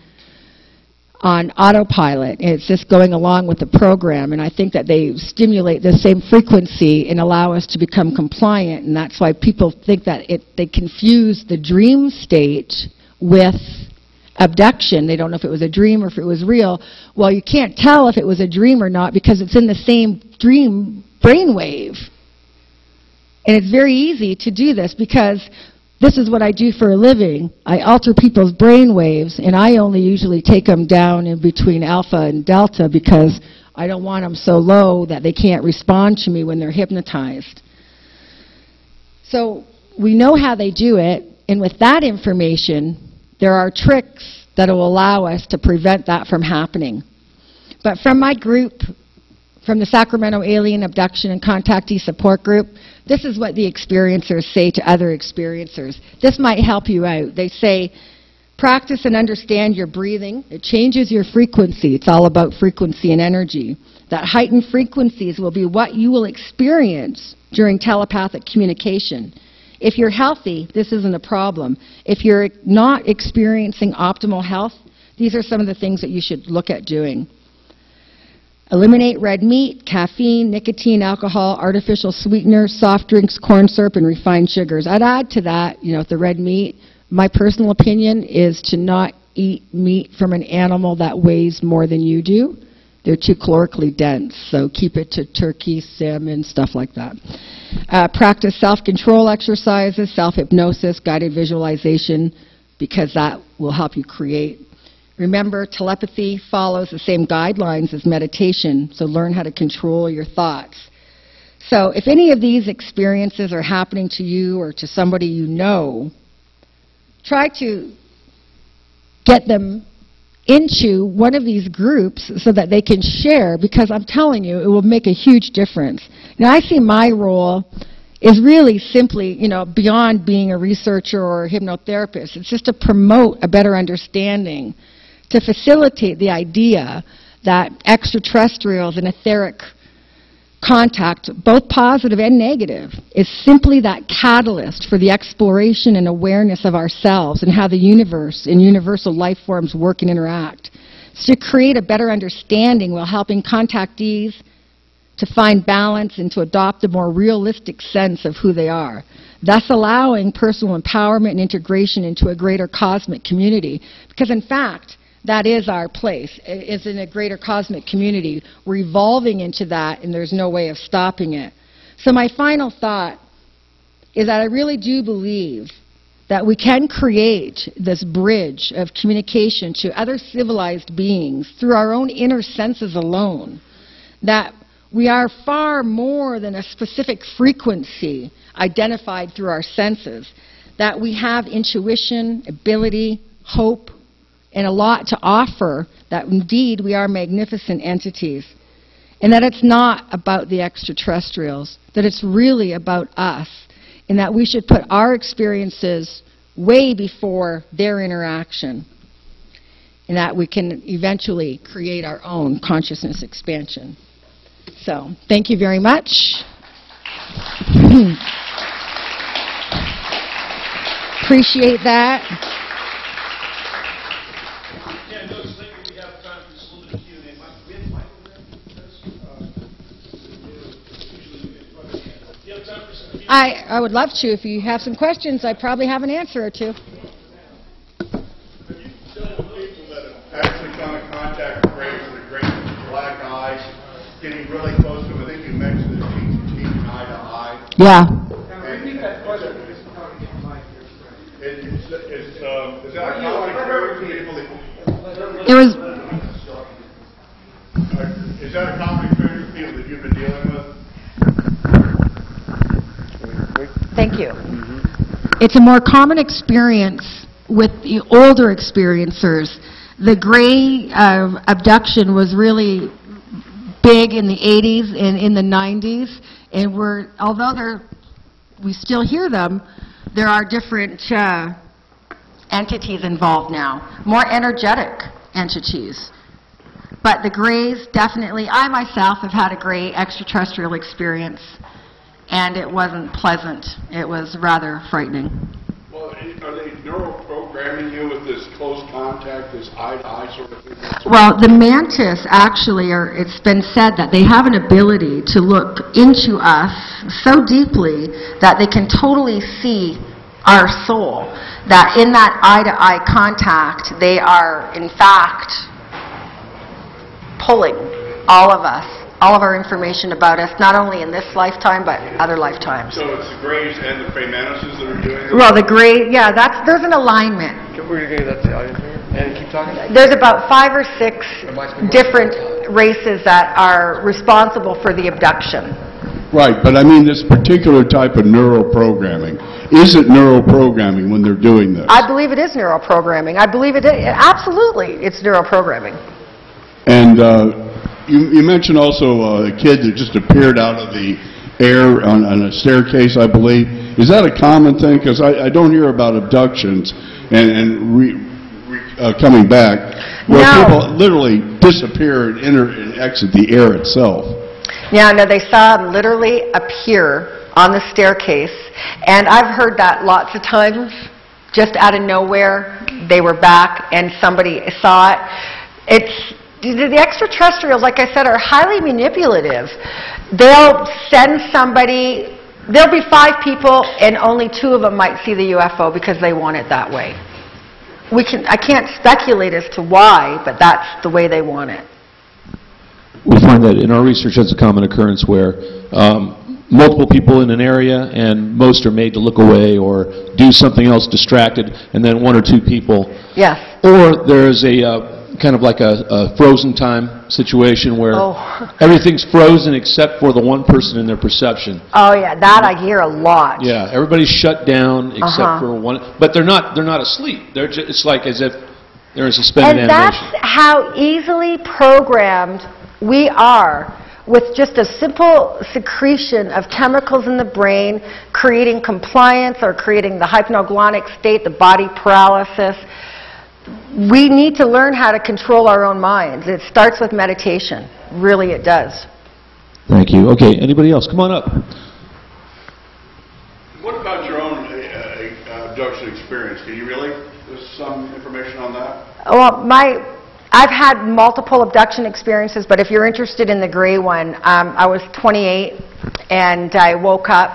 autopilot. It's just going along with the program. And I think that they stimulate the same frequency and allow us to become compliant. And that's why people think that they confuse the dream state with abduction. They don't know if it was a dream or if it was real. Well, you can't tell if it was a dream or not because it's in the same dream brainwave. And it's very easy to do this because this is what I do for a living. I alter people's brainwaves, and I only usually take them down in between alpha and delta because I don't want them so low that they can't respond to me when they're hypnotized. So we know how they do it, and with that information, there are tricks that will allow us to prevent that from happening. But from my group, from the Sacramento Alien Abduction and Contactee Support Group, this is what the experiencers say to other experiencers. This might help you out. They say, practice and understand your breathing. It changes your frequency. It's all about frequency and energy. That heightened frequencies will be what you will experience during telepathic communication. If you're healthy, this isn't a problem. If you're not experiencing optimal health, these are some of the things that you should look at doing. Eliminate red meat, caffeine, nicotine, alcohol, artificial sweeteners, soft drinks, corn syrup, and refined sugars. I'd add to that, the red meat, my personal opinion is to not eat meat from an animal that weighs more than you do. They're too calorically dense, so keep it to turkey, salmon, stuff like that. Practice self-control exercises, self-hypnosis, guided visualization, because that will help you create. Remember, telepathy follows the same guidelines as meditation, so learn how to control your thoughts. So if any of these experiences are happening to you or to somebody you know, try to get them into one of these groups so that they can share, because I'm telling you, it will make a huge difference. Now, I see my role is really simply, beyond being a researcher or a hypnotherapist. It's just to promote a better understanding, to facilitate the idea that extraterrestrials and etheric contact, both positive and negative, is simply that catalyst for the exploration and awareness of ourselves and how the universe and universal life forms work and interact. So to create a better understanding while helping contactees to find balance and to adopt a more realistic sense of who they are, thus allowing personal empowerment and integration into a greater cosmic community. Because in fact, that is our place, is in a greater cosmic community. We're evolving into that, and there's no way of stopping it. So my final thought is that I really do believe that we can create this bridge of communication to other civilized beings through our own inner senses alone, that we are far more than a specific frequency identified through our senses, that we have intuition, ability, hope, and a lot to offer, that indeed we are magnificent entities, and that it's not about the extraterrestrials, that it's really about us, and that we should put our experiences way before their interaction, and that we can eventually create our own consciousness expansion. So, thank you very much. Appreciate that. Yeah, no, it's like we have time for just a little bit of Q&A. Mike, we have Mike over there? Do you have time for some Q&A? I would love to. If you have some questions, I probably have an answer or two. Have you dealt with people that have actually come in contact with rays with great black eyes, getting really close to them? I think you mentioned that teeth eye to eye. Yeah. Repeat that question. Is that a common occurrence for people that... It was. Is that a common occurrence for people that you've been dealing with? Thank you. It's a more common experience with the older experiencers. The gray abduction was really big in the 80s and in the 90s, and although we still hear them, there are different entities involved now, more energetic entities. But the grays, definitely, I myself have had a gray extraterrestrial experience, and it wasn't pleasant. It was rather frightening. Well, are they neuroprogramming you with this close contact, this eye-to-eye sort of thing? Well, the mantis actually it's been said that they have an ability to look into us so deeply that they can totally see our soul, that in that eye-to-eye contact, they are, in fact, pulling all of us, all of our information about us, not only in this lifetime, but other lifetimes. So it's the grays and the prey mantises that are doing it? Well, the gray, yeah, there's an alignment. We're going to get that to the audience here. And keep talking. There's about 5 or 6 different races that are responsible for the abduction. Right, but I mean this particular type of neuroprogramming. Is it neuroprogramming when they're doing this? I believe it is neuroprogramming. I believe it is. Absolutely, it's neuroprogramming. And you mentioned also a kid that just appeared out of the air on a staircase, I believe. Is that a common thing? Because I don't hear about abductions and coming back where people literally disappear and enter and exit the air itself. Yeah, no, they saw him literally appear on the staircase, and I've heard that lots of times. Just out of nowhere, they were back, and somebody saw it. The extraterrestrials, like I said, are highly manipulative. They'll send somebody. There'll be 5 people, and only 2 of them might see the UFO because they want it that way. I can't speculate as to why, but that's the way they want it. We find that in our research that's a common occurrence where multiple people in an area and most are made to look away or do something else distracted, and then 1 or 2 people. Yes. Or there's a kind of like a frozen time situation where everything's frozen except for the one person in their perception. Oh yeah, that I hear a lot. Yeah, everybody's shut down except for one, but they're not asleep. It's like as if they're in suspended animation. And that's how easily programmed we are, with just a simple secretion of chemicals in the brain, creating compliance or creating the hypnagogic state, the body paralysis. We need to learn how to control our own minds. It starts with meditation. Really, it does. Thank you. Okay, anybody else? Come on up. What about your own abduction experience? Can you relate some information on that? Well, I've had multiple abduction experiences, but if you're interested in the gray one, I was 28, and I woke up,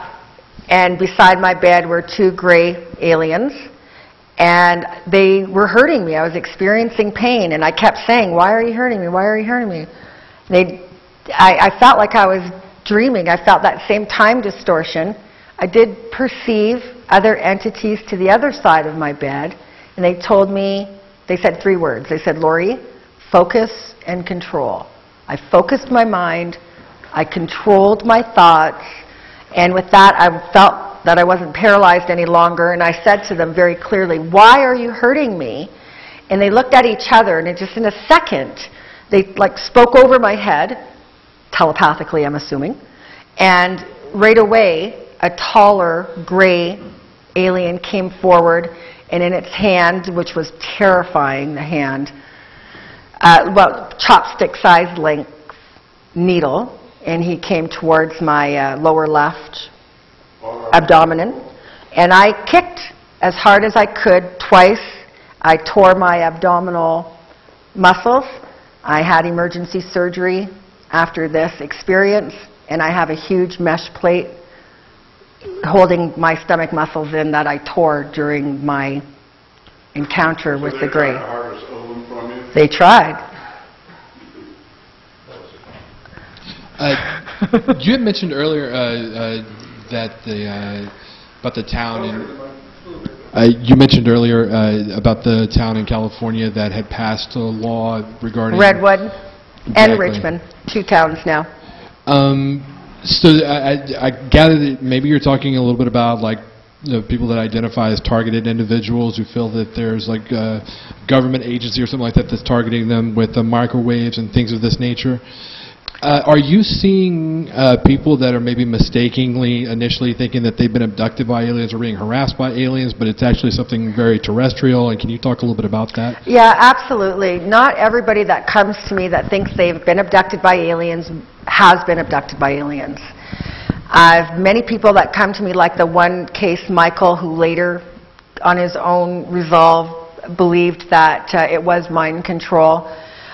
and beside my bed were 2 gray aliens. And they were hurting me. I was experiencing pain, and I kept saying, "Why are you hurting me? Why are you hurting me?" I felt like I was dreaming. I felt that same time distortion. I did perceive other entities to the other side of my bed, and they told me, they said 3 words. They said, "Laurie, focus and control." I focused my mind. I controlled my thoughts, and with that, I felt that I wasn't paralyzed any longer, and I said to them very clearly, "Why are you hurting me?" And they looked at each other, and it just in a second, they like spoke over my head, telepathically I'm assuming, and right away a taller gray alien came forward, and in its hand, which was terrifying, the hand, chopstick-sized length needle, and he came towards my lower left abdomen, and I kicked as hard as I could twice. I tore my abdominal muscles. I had emergency surgery after this experience, and I have a huge mesh plate holding my stomach muscles in that I tore during my encounter with the Grey. They tried. You had mentioned earlier that about the town you mentioned earlier about the town in California that had passed a law regarding Redwood and Richmond, 2 towns now. So I gather that maybe you're talking a little bit about like the people that identify as targeted individuals who feel that there's like a government agency or something like that that's targeting them with microwaves and things of this nature. Are you seeing people that are maybe mistakenly initially thinking that they've been abducted by aliens or being harassed by aliens, but it's actually something very terrestrial? And can you talk a little bit about that? Yeah, absolutely. Not everybody that comes to me that thinks they've been abducted by aliens has been abducted by aliens. I've many people that come to me, like the one case, Michael, who later, on his own resolve, believed that it was mind control.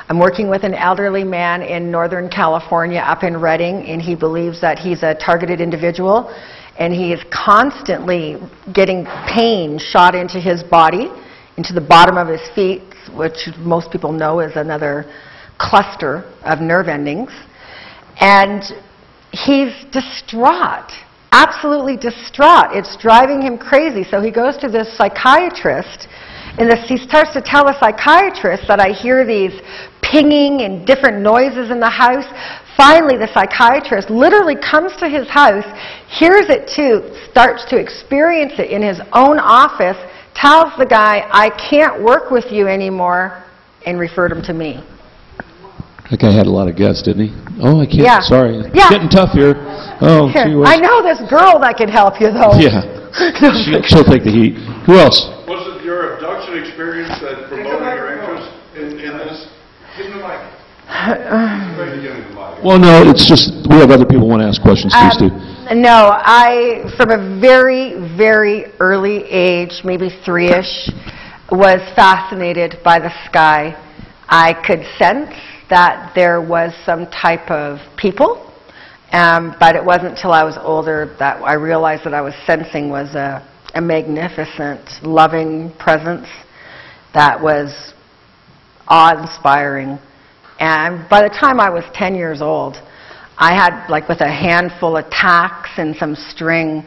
I'm working with an elderly man in Northern California up in Redding, and he believes that he's a targeted individual, and he is constantly getting pain shot into his body, into the bottom of his feet, which most people know is another cluster of nerve endings. And he's distraught, absolutely distraught. It's driving him crazy. So he goes to this psychiatrist, and he starts to tell the psychiatrist that I hear these pinging and different noises in the house. Finally, the psychiatrist literally comes to his house, hears it too, starts to experience it in his own office, tells the guy, "I can't work with you anymore," and referred him to me. That guy had a lot of guts, didn't he? Oh, I can't. Yeah. Sorry. Yeah. It's getting tough here. Oh, Here, gee whiz. I know this girl that can help you, though. Yeah. She'll take the heat. Who else? Was it your abduction experience that promoted your interest in this? Give me the mic. Well, no, it's just we have other people want to ask questions too, Steve. No, I, from a very, very early age, maybe 3-ish, was fascinated by the sky. I could sense that there was some type of people, but it wasn't until I was older that I realized that I was sensing was a magnificent, loving presence that was awe-inspiring. And by the time I was 10 years old, I had, like with a handful of tacks and some string,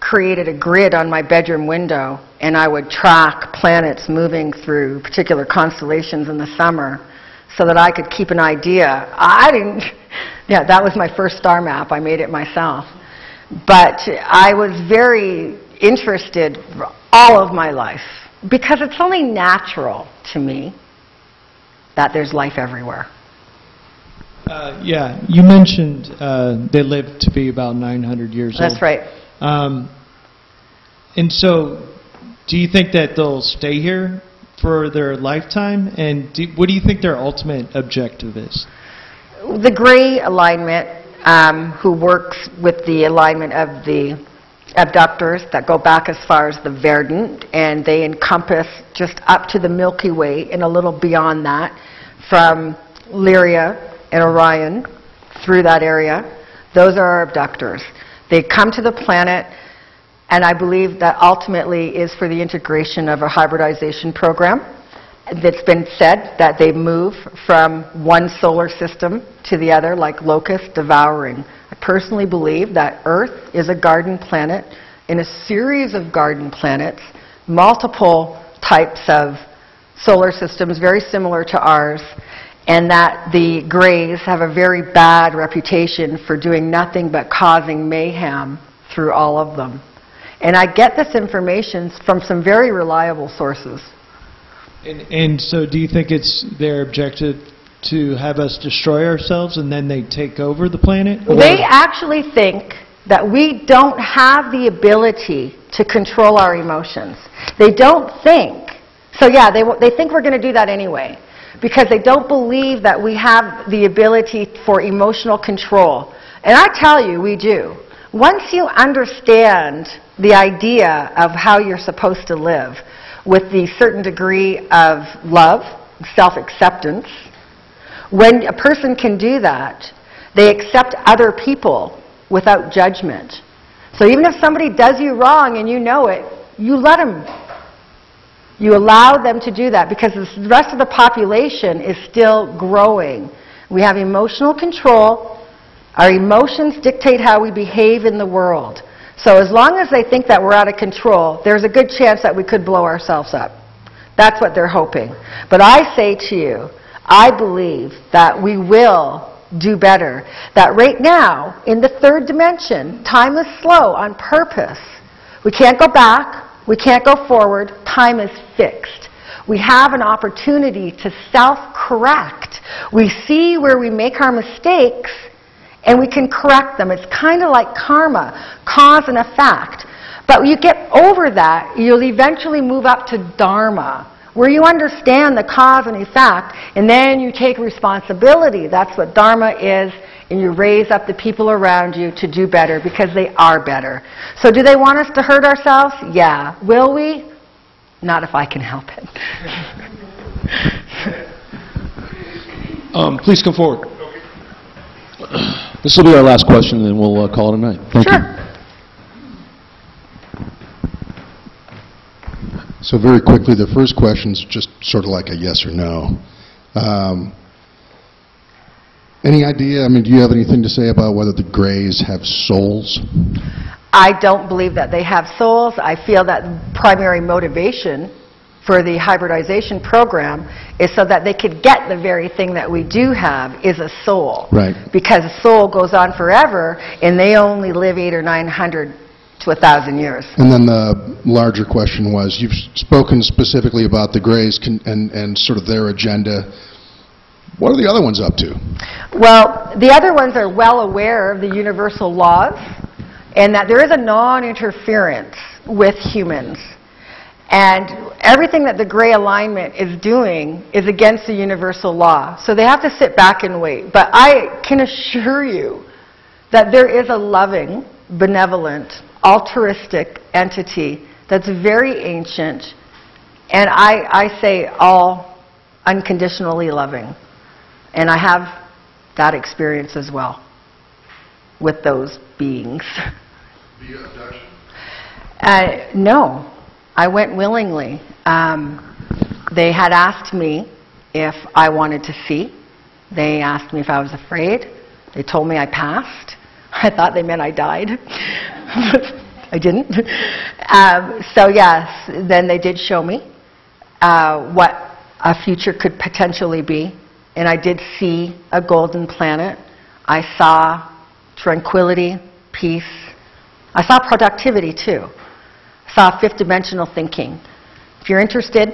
created a grid on my bedroom window, and I would track planets moving through particular constellations in the summer so that I could keep an idea. Yeah, that was my first star map. I made it myself. But I was very interested all of my life because it's only natural to me that there's life everywhere. Yeah, you mentioned they lived to be about 900 years old. That's right. And so, do you think that they'll stay here for their lifetime? And what do you think their ultimate objective is? The Gray alignment, who works with the alignment of the abductors that go back as far as the Verdant, and they encompass just up to the Milky Way and a little beyond that, from Lyria and Orion through that area. Those are our abductors. They come to the planet, and I believe that ultimately is for the integration of a hybridization program. It's been said that they move from one solar system to the other like locusts devouring. I personally believe that Earth is a garden planet in a series of garden planets, multiple types of solar systems very similar to ours, and that the Greys have a very bad reputation for doing nothing but causing mayhem through all of them. And I get this information from some very reliable sources. And so do you think it's their objective to have us destroy ourselves and then they take over the planet? Or? They actually think that we don't have the ability to control our emotions. They don't think. So yeah, they think we're going to do that anyway, because they don't believe that we have the ability for emotional control. And I tell you, we do. Once you understand the idea of how you're supposed to live with the certain degree of love, self-acceptance, when a person can do that, they accept other people without judgment. So even if somebody does you wrong and you know it, you let them. You allow them to do that, because the rest of the population is still growing. We have emotional control. Our emotions dictate how we behave in the world. So as long as they think that we're out of control, there's a good chance that we could blow ourselves up. That's what they're hoping. But I say to you, I believe that we will do better. That right now, in the third dimension, time is slow on purpose. We can't go back. We can't go forward. Time is fixed. We have an opportunity to self-correct. We see where we make our mistakes, and we can correct them. It's kind of like karma, cause and effect. But you get over that, you'll eventually move up to dharma, where you understand the cause and effect, and then you take responsibility. That's what dharma is, and you raise up the people around you to do better, because they are better. So do they want us to hurt ourselves? Yeah. Will we? Not if I can help it. Please come forward. This will be our last question, and then we'll call it a night. Thank you. So very quickly, the first question is just sort of like a yes or no. Any idea, do you have anything to say about whether the Greys have souls? I don't believe that they have souls. I feel that primary motivation for the hybridization program is so that they could get the very thing that we do have, is a soul. Right. Because a soul goes on forever, and they only live 800 or 900 to 1,000 years. And then the larger question was, you've spoken specifically about the Greys and sort of their agenda. What are the other ones up to? Well, the other ones are well aware of the universal laws, and that there is a non-interference with humans. And everything that the Grey alignment is doing is against the universal law. So they have to sit back and wait. But I can assure you that there is a loving, benevolent, altruistic entity that's very ancient, and I say all unconditionally loving. And I have that experience as well with those beings. Via abduction? No. I went willingly. They had asked me if I wanted to see. They asked me if I was afraid. They told me I passed. I thought they meant I died. I didn't. So yes, then they did show me what a future could potentially be. And I did see a golden planet. I saw tranquility, peace. I saw productivity too. I saw fifth dimensional thinking. If you're interested,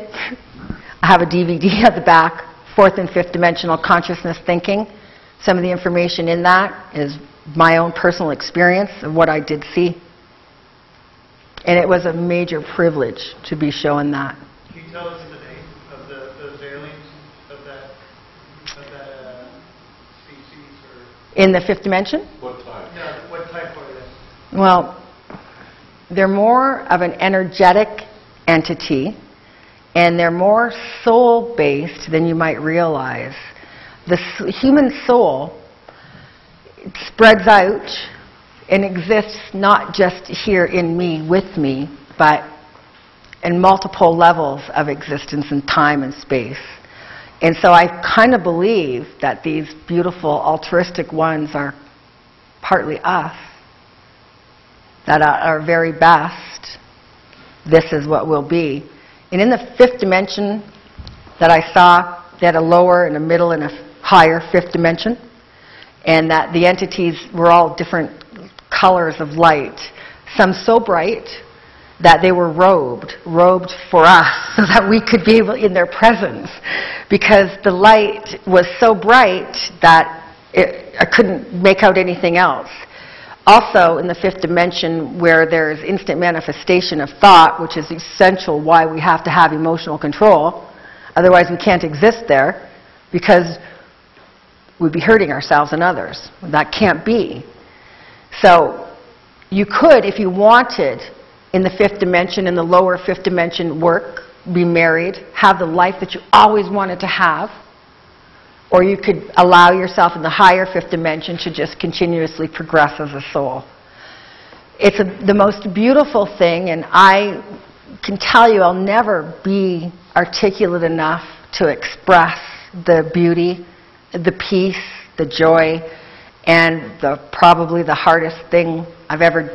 I have a DVD at the back, fourth and fifth dimensional consciousness thinking. Some of the information in that is my own personal experience of what I did see. And it was a major privilege to be shown that. Can you tell us the name of those aliens, of that species? Or In the fifth dimension? what type? Yeah, what type are they? Well, they're more of an energetic entity, and they're more soul-based than you might realize. The human soul spreads out and exists not just here in me, with me, but in multiple levels of existence in time and space. And so I kind of believe that these beautiful altruistic ones are partly us, that at our very best, this is what we'll be. And in the fifth dimension that I saw, they had a lower and a middle and a higher fifth dimension, and that the entities were all different colors of light. some so bright that they were robed for us so that we could be able in their presence, because the light was so bright that I couldn't make out anything else. Also, in the fifth dimension, where there's instant manifestation of thought, which is essential why we have to have emotional control, otherwise we can't exist there, because we'd be hurting ourselves and others. That can't be. So you could, if you wanted, in the fifth dimension, in the lower fifth dimension, work, be married, have the life that you always wanted to have, or you could allow yourself in the higher fifth dimension to just continuously progress as a soul. It's the most beautiful thing, and I can tell you I'll never be articulate enough to express the beauty, the peace, the joy, and probably the hardest thing I've ever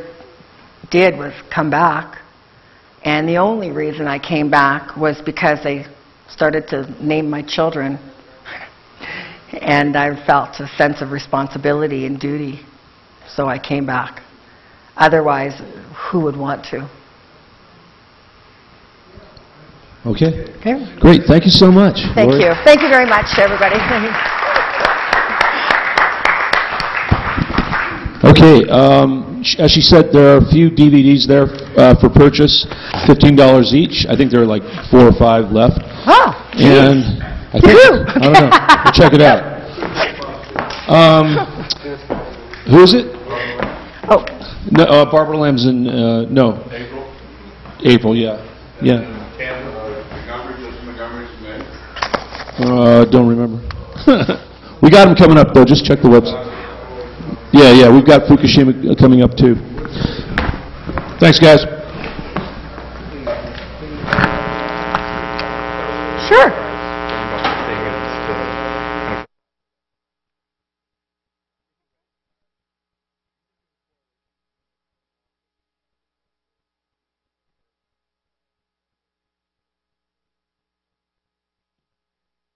did was come back. And the only reason I came back was because they started to name my children. And I felt a sense of responsibility and duty, so I came back. Otherwise, who would want to? Okay. Okay. Great. Thank you so much. Thank Laurie. you. Thank you very much, everybody. Okay. As she said, there are a few DVDs there for purchase, $15 each. I think there are like 4 or 5 left. Oh, and I think, I don't know. We'll check it out. Who is it? Oh. No, Barbara Lamb's in, no. April, yeah. Yeah. Don't remember. We got them coming up, though. Just check the website. Yeah, we've got Fukushima coming up, too. Thanks, guys.